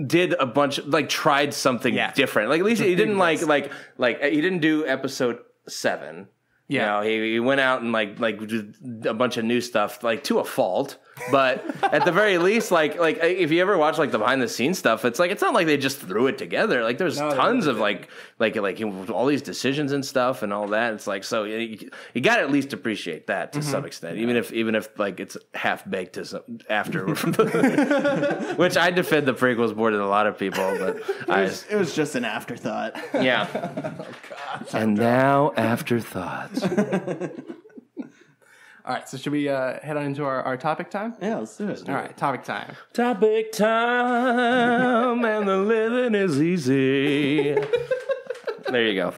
C: did a bunch tried something different. Like at least he didn't like he didn't do Episode 7. Yeah, he went out and did a bunch of new stuff to a fault. But at the very least, if you ever watch the behind the scenes stuff, it's not like they just threw it together. There's tons of all these decisions and stuff and all that. It's so you got to at least appreciate that to some extent, even if it's half baked after. Which I defend the prequels more than a lot of people, but
B: it was just an afterthought.
C: Yeah.
A: Oh, God.
C: And now afterthoughts.
A: All right, so should we head on into our topic time?
B: Yeah, let's do it.
A: All right, topic time.
C: Topic time, and the living is easy. There you go.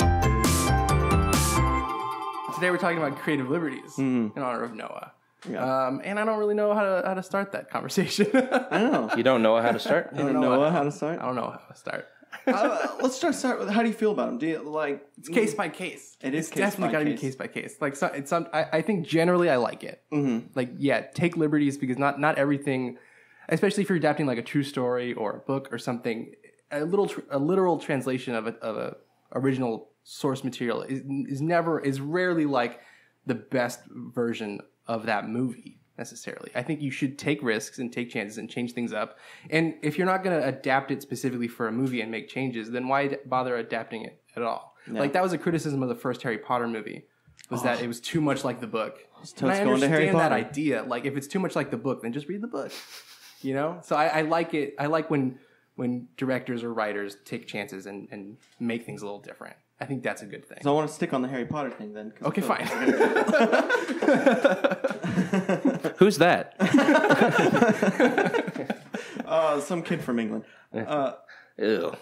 A: Today we're talking about creative liberties in honor of Noah. Yeah. And I don't really know how to start that conversation.
B: I don't know.
C: You don't know how to start?
B: You don't know how to start?
A: I don't know how to start.
B: Let's start with how do you feel about him? Do you
A: it's case by case?
B: It is
A: it's definitely got to be case by case. I think generally I like it. Mm-hmm. Take liberties because not everything, especially if you're adapting a true story or a book or something. A literal translation of a original source material is rarely the best version of that movie. Necessarily. I think you should take risks and take chances and change things up. And if you're not going to adapt it specifically for a movie and make changes, then why bother adapting it at all? Yeah. That was a criticism of the first Harry Potter movie, was that it was too much like the book. And I understand that idea. If it's too much like the book, then just read the book. So I like it. I like when directors or writers take chances and make things a little different. I think that's a good thing.
B: So I want to stick on the Harry Potter thing then.
A: Okay, fine.
C: Who's that?
B: Some kid from England.
C: Ew.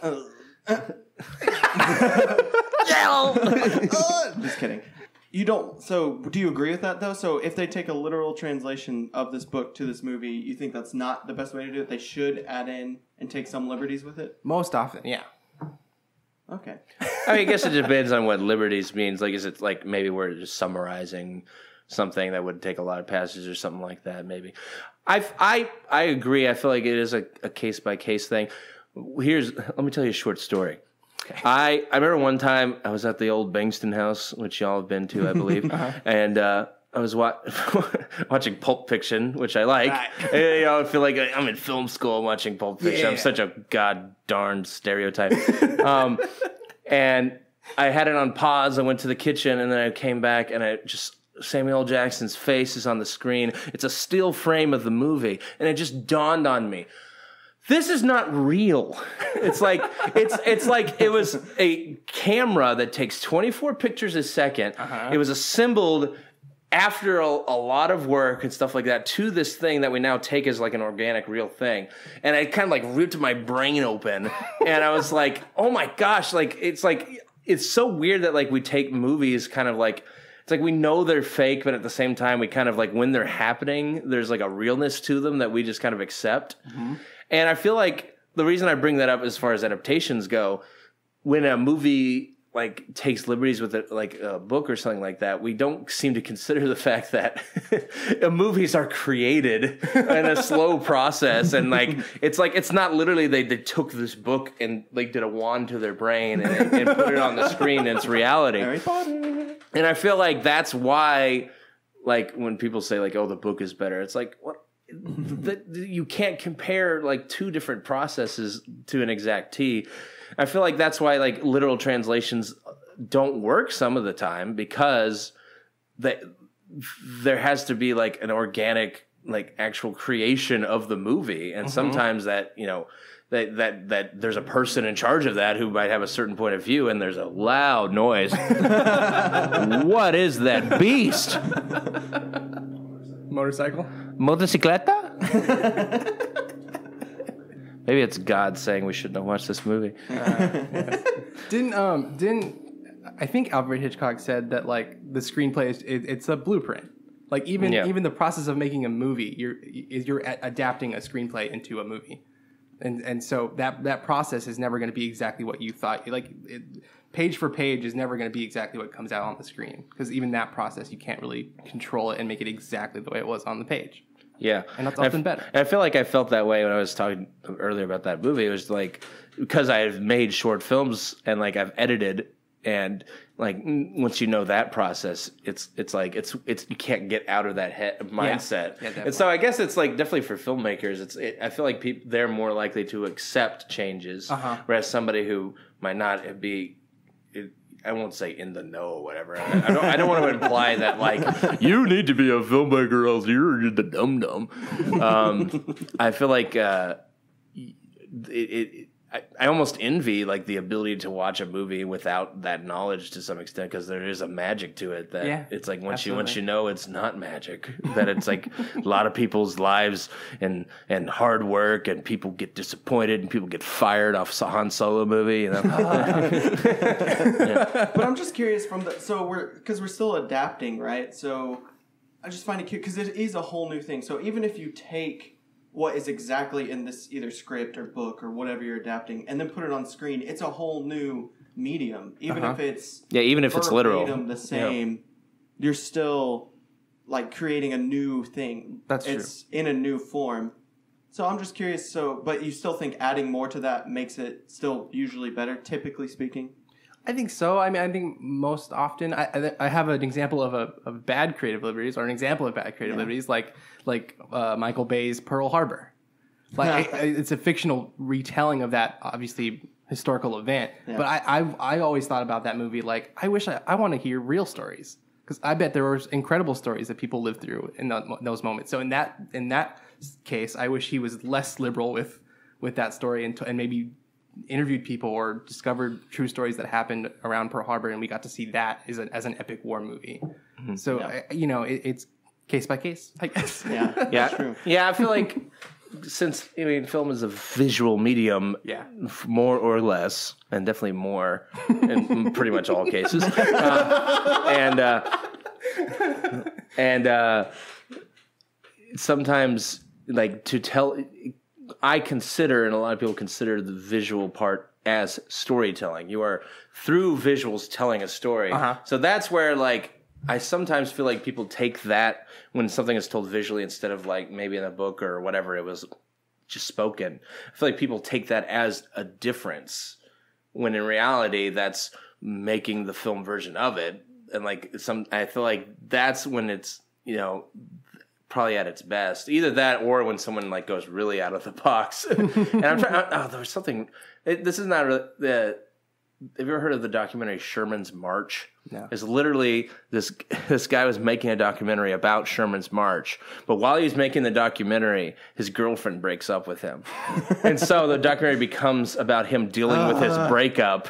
B: Just kidding. You don't. So, do you agree with that though? So, if they take a literal translation of this book to this movie, you think that's not the best way to do it? They should add in and take some liberties with it.
A: Most often, yeah.
B: Okay.
C: I guess it depends on what liberties means. Is it maybe we're just summarizing something that would take a lot of passages or something like that? Maybe. I agree. I feel like it is a case by case thing. Let me tell you a short story. Okay. I remember one time I was at the old Bangston house, which y'all have been to, I believe, and I was watching Pulp Fiction, which I like. Right. I feel like I'm in film school watching Pulp Fiction. Yeah. I'm such a god darn stereotype. And I had it on pause. I went to the kitchen, and then I came back, and Samuel L. Jackson's face is on the screen. It's a still frame of the movie, and it just dawned on me. This is not real. It's like it was a camera that takes 24 pictures a second. It was assembled after a lot of work and stuff like that to this thing that we now take as like an organic real thing. And I kind of like ripped my brain open, and I was like, oh my gosh, it's so weird that like we take movies kind of like, it's like we know they're fake, but at the same time we kind of like, when they're happening, there's like a realness to them that we just kind of accept. And I feel like the reason I bring that up as far as adaptations go, when a movie like takes liberties with like a book or something like that, we don't seem to consider the fact that movies are created in a slow process, and it's not literally they took this book and like did a wand to their brain and put it on the screen and it's reality. Harry Potter. And I feel like that's why, like, when people say like, oh, the book is better, it's like, what? You can't compare like two different processes to an exact T. I feel like that's why like literal translations don't work some of the time, because there has to be like an organic, like actual creation of the movie, and sometimes that that there's a person in charge of that who might have a certain point of view, and there's a loud noise. What is that beast?
A: Motorcycle?
C: Motocicleta? Maybe it's God saying we shouldn't have watched this movie.
A: Yes. Didn't I think Alfred Hitchcock said that like the screenplay it's a blueprint. Like even the process of making a movie, you're adapting a screenplay into a movie, and so that process is never going to be exactly what you thought. Page for page is never going to be exactly what comes out on the screen, because even that process you can't really control it and make it exactly the way it was on the page.
C: Yeah.
A: And that's often better.
C: And I feel like I felt that way when I was talking earlier about that movie. It was like, because I've made short films and like I've edited, and like once you know that process, it's like it's you can't get out of that mindset. Yeah, and so I guess it's like definitely for filmmakers, I feel like they're more likely to accept changes, whereas somebody who might not be, I won't say in the know or whatever. I don't want to imply that like you need to be a filmmaker else you're the dum-dum. I feel like I almost envy like the ability to watch a movie without that knowledge to some extent, because there is a magic to it that it's like once you know it's not magic, that it's like a lot of people's lives and hard work, and people get disappointed and people get fired off Han Solo movie, you know.
B: But I'm just curious because we're still adapting, right? So I just find it cute because it is a whole new thing. So even if you take what is exactly in this either script or book or whatever you're adapting, and then put it on screen, it's a whole new medium. Even if it's
C: literal,
B: the same, you're still like creating a new thing. It's in a new form. So I'm just curious. But you still think adding more to that makes it still usually better, typically speaking?
A: I think so. I mean, I think most often I have an example of bad creative liberties, or an example of bad creative liberties, like Michael Bay's Pearl Harbor. Like it's a fictional retelling of that obviously historical event. Yeah. But I always thought about that movie like I wish I want to hear real stories, because I bet there were incredible stories that people lived through in those moments. So in that case, I wish he was less liberal with that story and maybe interviewed people or discovered true stories that happened around Pearl Harbor, and we got to see that as an epic war movie. Mm-hmm. So it's case by case, I guess.
C: Yeah, true. Yeah, I feel like since film is a visual medium, more or less, and definitely more in pretty much all cases, and sometimes like to tell. I consider, and a lot of people consider, the visual part as storytelling. You are through visuals telling a story. So that's where like I sometimes feel like people take that when something is told visually instead of like maybe in a book or whatever it was just spoken. I feel like people take that as a difference, when in reality that's making the film version of it. And like I feel like that's when it's probably at its best. Either that or when someone like goes really out of the box. And I'm trying. Oh, there was something. This is not really. Have you ever heard of the documentary Sherman's March?
A: No.
C: It's literally this guy was making a documentary about Sherman's March, but while he was making the documentary, his girlfriend breaks up with him, and so the documentary becomes about him dealing with his breakup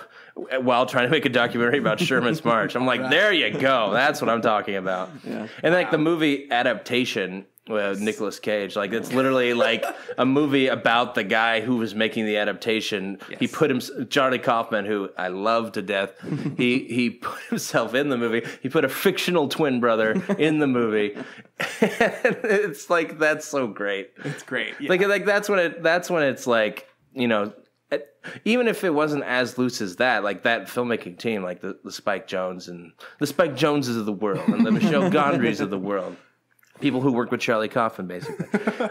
C: while trying to make a documentary about Sherman's March. I'm like, there you go. That's what I'm talking about. Yeah. And like the movie adaptation with Nicolas Cage, like it's literally like a movie about the guy who was making the adaptation. Yes. He put him, Charlie Kaufman, who I love to death. he put himself in the movie. He put a fictional twin brother in the movie. And it's like, that's so great.
A: It's great. Yeah.
C: Like that's when it's like, even if it wasn't as loose as that, like that filmmaking team, like the Spike Jonze and the Spike Joneses of the world and the Michelle Gondrys of the world, people who work with Charlie Kaufman, basically.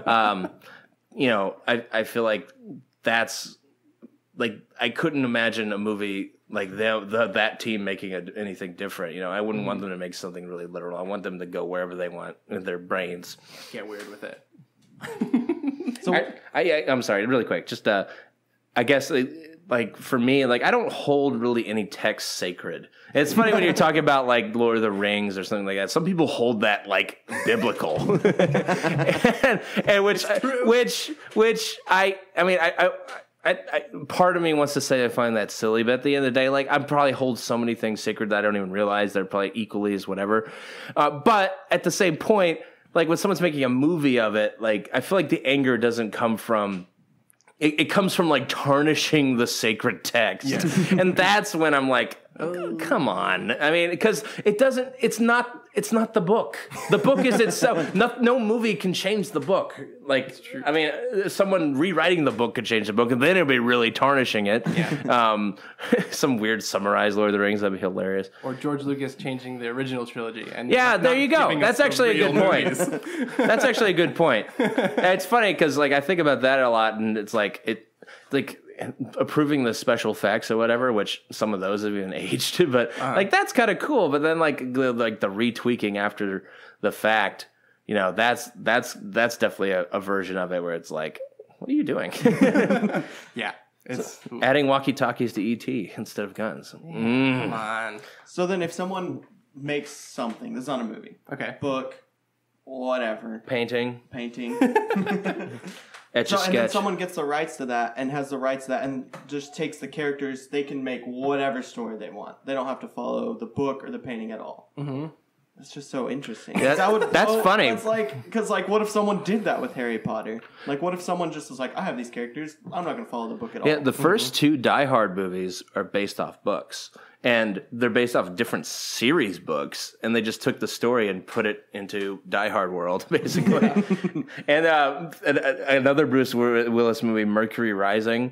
C: I feel like that's like I couldn't imagine a movie like that team making anything different. I wouldn't want them to make something really literal. I want them to go wherever they want with their brains.
A: Get weird with it.
C: So I'm sorry, really quick, just I guess, like, for me, like, I don't hold really any text sacred. It's funny when you're talking about, like, Lord of the Rings or something like that. Some people hold that, like, biblical. and which I mean, I part of me wants to say I find that silly, but at the end of the day, like, I probably hold so many things sacred that I don't even realize they're probably equally as whatever. But at the same point, like, when someone's making a movie of it, like, I feel like the anger doesn't come from... It comes from like tarnishing the sacred text. Yes. And that's when I'm like, oh, come on. I mean, because it's not the book. The book is itself. No movie can change the book. Like, I mean, someone rewriting the book could change the book and then it'd be really tarnishing it. Yeah. Some weird summarized Lord of the Rings, that'd be hilarious.
A: Or George Lucas changing the original trilogy. And
C: there you go. That's actually a good point. That's actually a good point. It's funny because like I think about that a lot and it's like approving the special effects or whatever, which some of those have even aged, but like that's kind of cool. But then like the retweaking after the fact, that's definitely a version of it where it's like, what are you doing?
A: Yeah, it's
C: adding walkie-talkies to ET instead of guns.
A: Come on.
B: So then, if someone makes something, this is not a movie,
A: okay,
B: book, whatever,
C: painting.
B: And then someone gets the rights to that and has the rights to that and just takes the characters. They can make whatever story they want. They don't have to follow the book or the painting at all. Mm-hmm. That's just so interesting.
C: That's funny.
B: It's like, because like, what if someone did that with Harry Potter? Like, what if someone just was like, I have these characters. I'm not going to follow the book at all.
C: Yeah, the first two Die Hard movies are based off books. And they're based off different series books, and they just took the story and put it into Die Hard world, basically. And another Bruce Willis movie, Mercury Rising,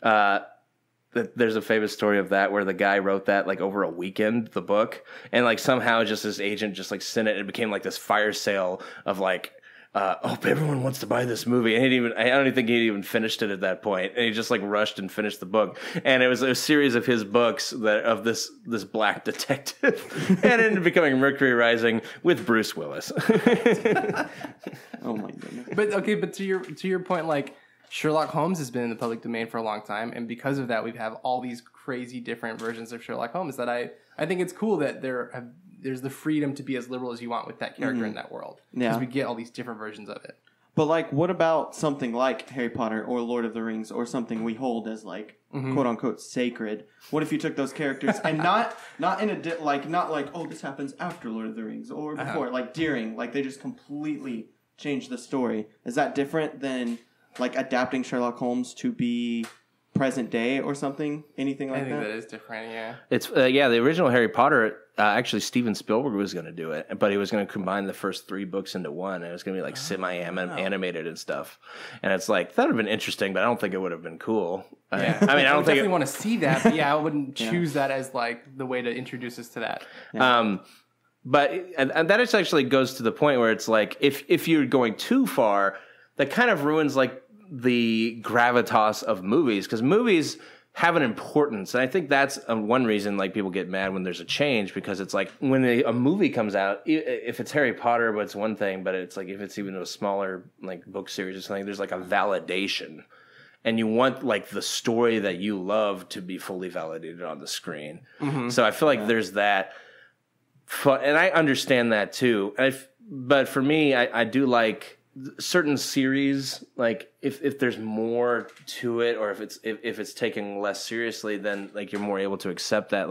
C: there's a famous story of that where the guy wrote that like over a weekend, the book, and like somehow just his agent just like sent it. It became like this fire sale of like, everyone wants to buy this movie. And I don't even think he'd even finished it at that point. And he just like rushed and finished the book. And it was a series of his books of this black detective. And it ended up becoming Mercury Rising with Bruce Willis.
B: Oh my goodness.
A: But to your point, like Sherlock Holmes has been in the public domain for a long time. And because of that, we've have all these crazy different versions of Sherlock Holmes that I think it's cool that there's the freedom to be as liberal as you want with that character in that world. Because we get all these different versions of it.
B: But, like, what about something like Harry Potter or Lord of the Rings or something we hold as, like, quote-unquote sacred? What if you took those characters and not like, oh, this happens after Lord of the Rings or before, like, during. Like, they just completely change the story. Is that different than, like, adapting Sherlock Holmes to be present day or something? Anything like that?
A: I think that is different, yeah.
C: It's the original Harry Potter, actually Steven Spielberg was going to do it, but he was going to combine the first 3 books into one, and it was going to be like semi-animated and stuff. And it's like, that would have been interesting, but I don't think it would have been cool.
A: Yeah. I mean, I don't definitely want to see that, but I wouldn't choose that as like the way to introduce us to that.
C: Yeah. But that actually goes to the point where it's like, if you're going too far, that kind of ruins like the gravitas of movies, because movies have an importance. And I think that's one reason like people get mad when there's a change, because it's like when a movie comes out, if it's Harry Potter, but it's one thing, but it's like if it's even a smaller like book series or something, there's like a validation. And you want like the story that you love to be fully validated on the screen. So I feel like there's that. And I understand that too. But for me, I do like certain series, like if there's more to it, or if it's taken less seriously, then like you're more able to accept that.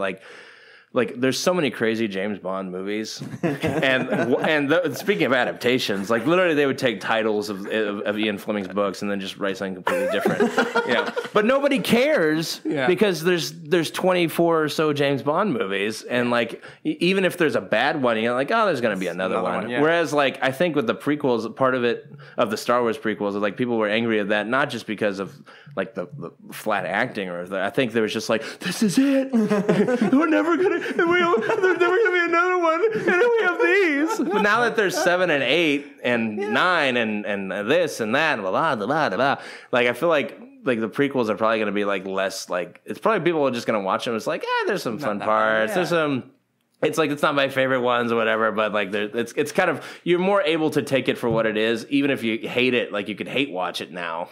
C: Like there's so many crazy James Bond movies, and speaking of adaptations, like literally they would take titles of Ian Fleming's books and then just write something completely different. But nobody cares because there's 24 or so James Bond movies, and like even if there's a bad one, you're like, oh, there's gonna be another one. Whereas like I think with the prequels, part of it of the Star Wars prequels, like people were angry at that, not just because of like the flat acting, or I think there was just like, this is it, we're never gonna. There's never going to be another one, and then we have these. But now that there's 7 and 8 and 9 and this and that, and blah, blah, blah, blah, like I feel like the prequels are probably going to be like less, like it's probably people are just going to watch them. It's like, there's some fun parts. There's some. It's like it's not my favorite ones or whatever, but like it's kind of, you're more able to take it for what it is, even if you hate it. Like you could hate watch it now.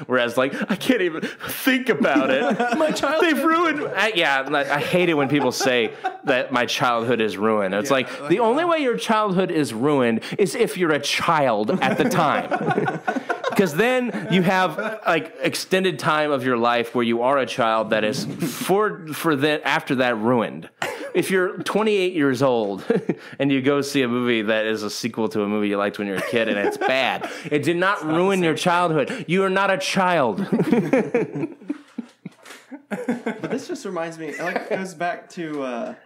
C: Whereas like I can't even think about it. My childhood. They've ruined. I hate it when people say that my childhood is ruined. It's like the only way your childhood is ruined is if you're a child at the time. Because then you have like extended time of your life where you are a child that is after that ruined. If you're 28 years old and you go see a movie that is a sequel to a movie you liked when you were a kid and it's bad, it did not ruin your childhood. You are not a child.
B: But this just reminds me, like, it goes back to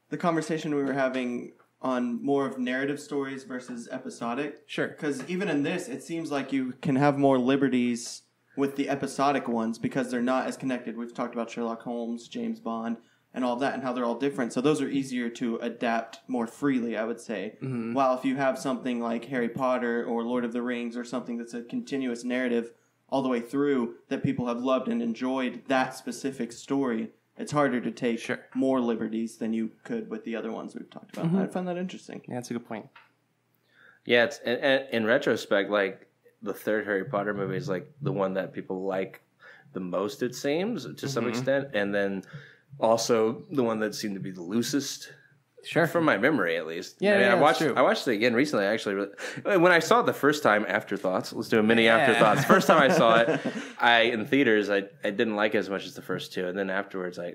B: the conversation we were having on more of narrative stories versus episodic.
A: Sure.
B: Because even in this, it seems like you can have more liberties with the episodic ones because they're not as connected. We've talked about Sherlock Holmes, James Bond, and all of that, and how they're all different. So those are easier to adapt more freely, I would say. While if you have something like Harry Potter or Lord of the Rings or something that's a continuous narrative all the way through that people have loved and enjoyed that specific story, it's harder to take more liberties than you could with the other ones we've talked about. I find that interesting.
A: Yeah, that's a good point.
C: Yeah, it's in retrospect, like the third Harry Potter movie is like the one that people like the most, it seems, to some extent, and then also the one that seemed to be the loosest.
A: Sure.
C: From my memory, at least.
A: Yeah,
C: I watched it again recently, actually. When I saw it the first time, Afterthoughts. Let's do a mini Afterthoughts. First time I saw it, in theaters, I didn't like it as much as the first two. And then afterwards, I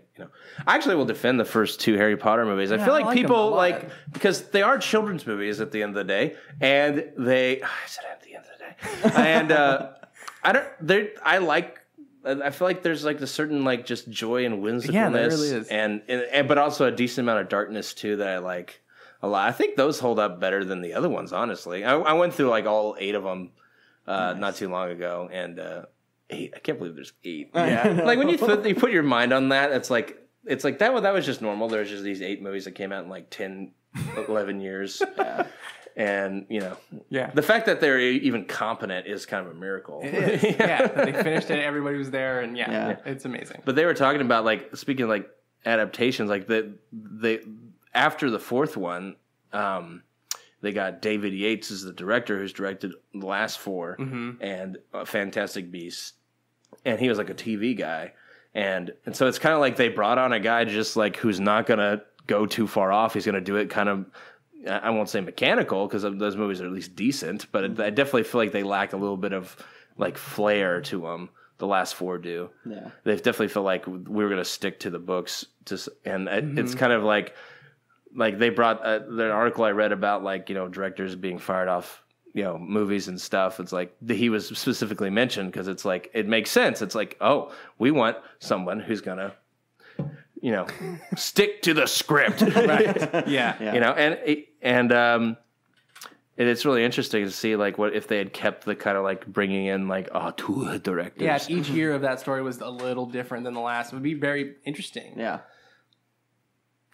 C: actually will defend the first two Harry Potter movies. I feel like people, because they are children's movies at the end of the day. And I said at the end of the day. And I feel like there's like a certain like just joy and whimsicalness,
A: there really is.
C: and but also a decent amount of darkness too that I like a lot. I think those hold up better than the other ones, honestly. I went through like all 8 of them not too long ago, and 8. I can't believe there's 8. Yeah, like when you put your mind on that, it's like that was just normal. There's just these 8 movies that came out in like 10, 11 years. And, the fact that they're even competent is kind of a miracle.
A: It is. They finished it, everybody was there, and it's amazing.
C: But they were talking about, like, speaking of, like, adaptations, like, they after the 4th one, they got David Yates as the director who's directed the last 4 and Fantastic Beasts. And he was, like, a TV guy. And so it's kind of like they brought on a guy just, like, who's not going to go too far off. He's going to do it kind of, I won't say mechanical because those movies are at least decent, but I definitely feel like they lack a little bit of like flair to them. The last 4 do. Yeah, they definitely feel like we were going to stick to the books. It's kind of like they brought the article I read about like directors being fired off movies and stuff. It's like he was specifically mentioned because it's like it makes sense. It's like, oh, we want someone who's gonna stick to the script. Right. And it's really interesting to see like what if they had kept the kind of like bringing in like two directors.
A: Yeah, each year of that story was a little different than the last. It would be very interesting.
B: Yeah.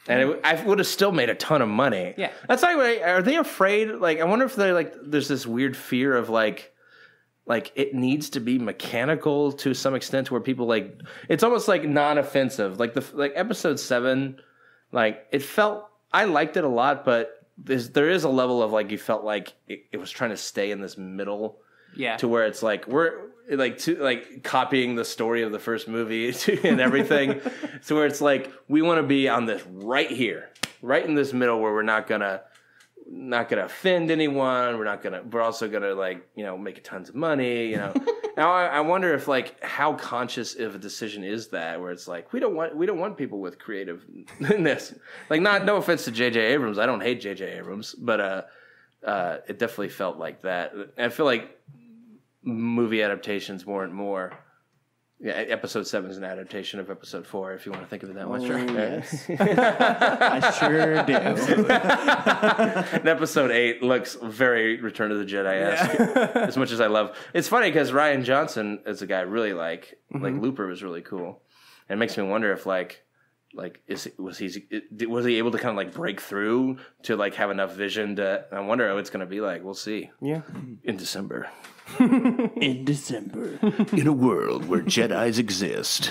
C: And I would have still made a ton of money.
A: Yeah.
C: That's like, are they afraid? Like, I wonder if they're like, there's this weird fear of like like it needs to be mechanical to some extent, where people like it's almost like non-offensive. Like episode 7, like it felt I liked it a lot, but there is a level of like you felt like it was trying to stay in this middle, to where it's like we're like copying the story of the first movie and everything, so where it's like we want to be on this right here, right in this middle, where we're not gonna offend anyone. We're also gonna like, make tons of money, Now I wonder if like how conscious of a decision is that, where it's like we don't want people with creativeness. Like no offense to J.J. Abrams. I don't hate J.J. Abrams, but it definitely felt like that. I feel like movie adaptations more and more. Yeah, episode 7 is an adaptation of episode 4, if you want to think of it that way.
B: Sure. Yes. I sure do.
C: And episode 8 looks very Return of the Jedi-esque, as much as I love. It's funny because Rian Johnson is a guy I really like. Like Looper was really cool, and it makes me wonder if was he able to kind of like break through to like have enough vision to? I wonder how it's going to be like. We'll see.
A: Yeah,
C: in December.
B: In December.
C: In a world where Jedis exist,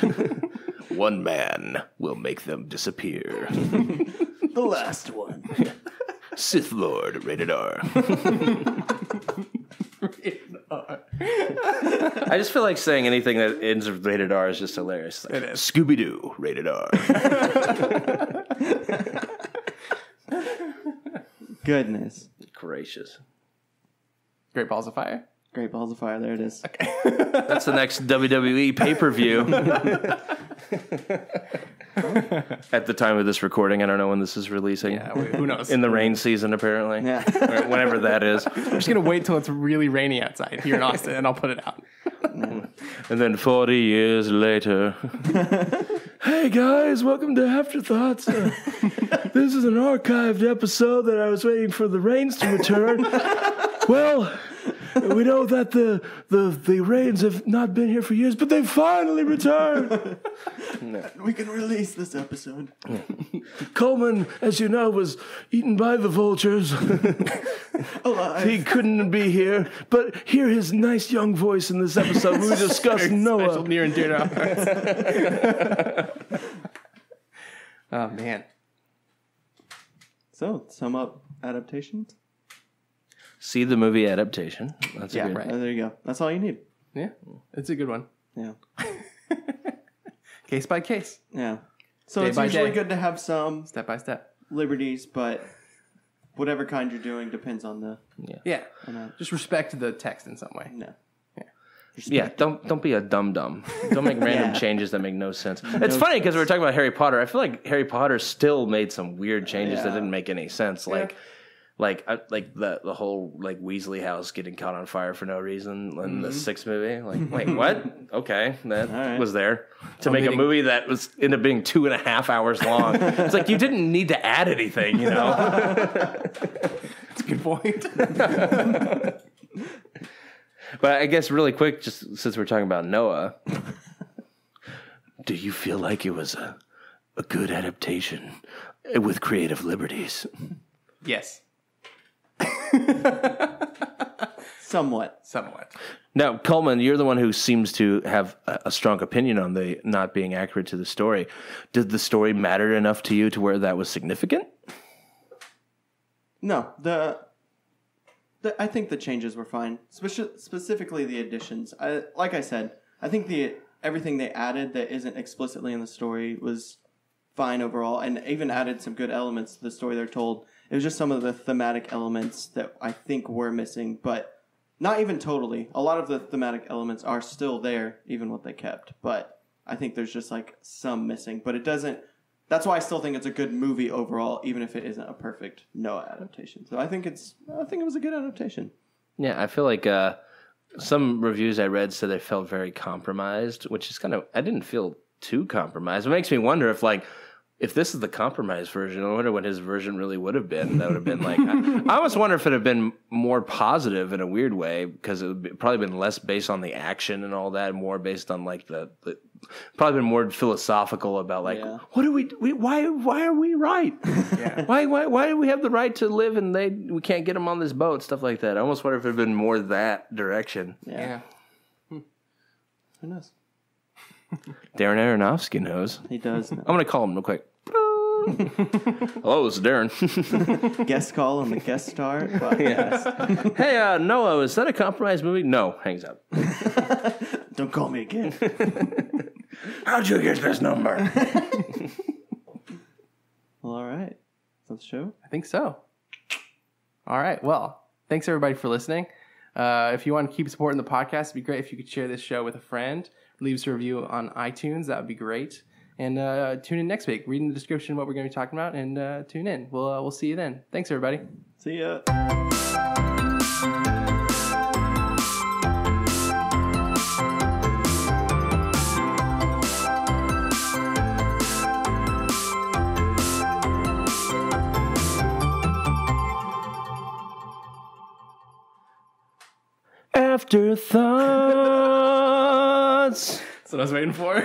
C: one man will make them disappear.
B: The last one.
C: Sith Lord, rated R.
A: Rated R.
C: I just feel like saying anything that ends with rated R is just hilarious. Like,
A: it is.
C: Scooby-Doo, rated R.
B: Goodness.
C: Gracious.
A: Great Balls of Fire.
B: Great Balls of Fire. There it is.
A: Okay.
C: That's the next WWE pay-per-view. At the time of this recording, I don't know when this is releasing.
A: Yeah, who knows?
C: In the rain season, apparently.
B: Yeah.
C: Or whenever that is.
A: I'm just going to wait till it's really rainy outside here in Austin, and I'll put it out.
C: And then 40 years later. Hey, guys, welcome to Afterthoughts. This is an archived episode that I was waiting for the rains to return. Well, we know that the rains have not been here for years, but they finally returned.
B: We can release this episode.
C: Coleman, as you know, was eaten by the vultures.
B: Alive.
C: He couldn't be here, but hear his nice young voice in this episode where we discuss Noah.
A: Special, near and dear to our hearts. Oh, man.
B: So, sum up adaptations.
C: See the movie adaptation. That's a good.
A: right.
B: There you go. That's all you need.
A: Yeah, it's a good one.
B: Yeah.
A: Case by case,
B: Yeah. So
A: Day
B: it's
A: by
B: usually
A: day.
B: good to have some
A: step by step.
B: liberties, but whatever kind you're doing depends on the.
A: Yeah,
B: On
A: just respect the text in some way.
B: No.
C: Yeah, don't be a dum-dum. Don't make random changes that make no sense. It's funny because we were talking about Harry Potter. I feel like Harry Potter still made some weird changes that didn't make any sense. Like the whole like Weasley house getting caught on fire for no reason in the 6th movie. Like, wait, what? Okay, that was there to make a movie that was ended up being 2.5 hours long. It's like you didn't need to add anything, you know?
A: That's a good point.
C: But I guess really quick, just since we're talking about Noah, do you feel like it was a good adaptation with creative liberties?
A: Yes,
B: Somewhat.
C: Now, Coleman, you're the one who seems to have a strong opinion on the not being accurate to the story. Did the story matter enough to you to where that was significant?
B: No. I think the changes were fine. Specifically the additions. Like I said, I think everything they added that isn't explicitly in the story was fine overall, and even added some good elements to the story they're told. It was just some of the thematic elements that I think were missing, but not even totally. A lot of the thematic elements are still there, even what they kept. But I think there's just like some missing. But it doesn't. That's why I still think it's a good movie overall, even if it isn't a perfect Noah adaptation. So I think it was a good adaptation.
C: Yeah, I feel like some reviews I read said they felt very compromised, which is I didn't feel too compromised. It makes me wonder if like if this is the compromised version, I wonder what his version really would have been. That would have been like, I almost wonder if it had been more positive in a weird way, because it would probably been less based on the action and all that, more based on like the probably been more philosophical about like, what do why are we right? Why do we have the right to live and we can't get them on this boat, stuff like that. I almost wonder if it had been more that direction.
B: Yeah. Who knows?
C: Darren Aronofsky knows.
B: He does know.
C: I'm going to call him real quick. Hello, this is Darren.
B: Guest call on the guest star podcast.
C: Hey, Noah, is that a compromised movie? No, hangs up.
B: Don't call me again.
C: How'd you get this number?
B: Well, all right. Is that the show?
A: I think so. All right. Well, thanks everybody for listening. If you want to keep supporting the podcast, it'd be great if you could share this show with a friend. Leave us a review on iTunes. That would be great. And tune in next week. Read in the description what we're going to be talking about, and tune in. We'll see you then. Thanks, everybody.
B: See ya.
A: Afterthoughts. That's what I was waiting for.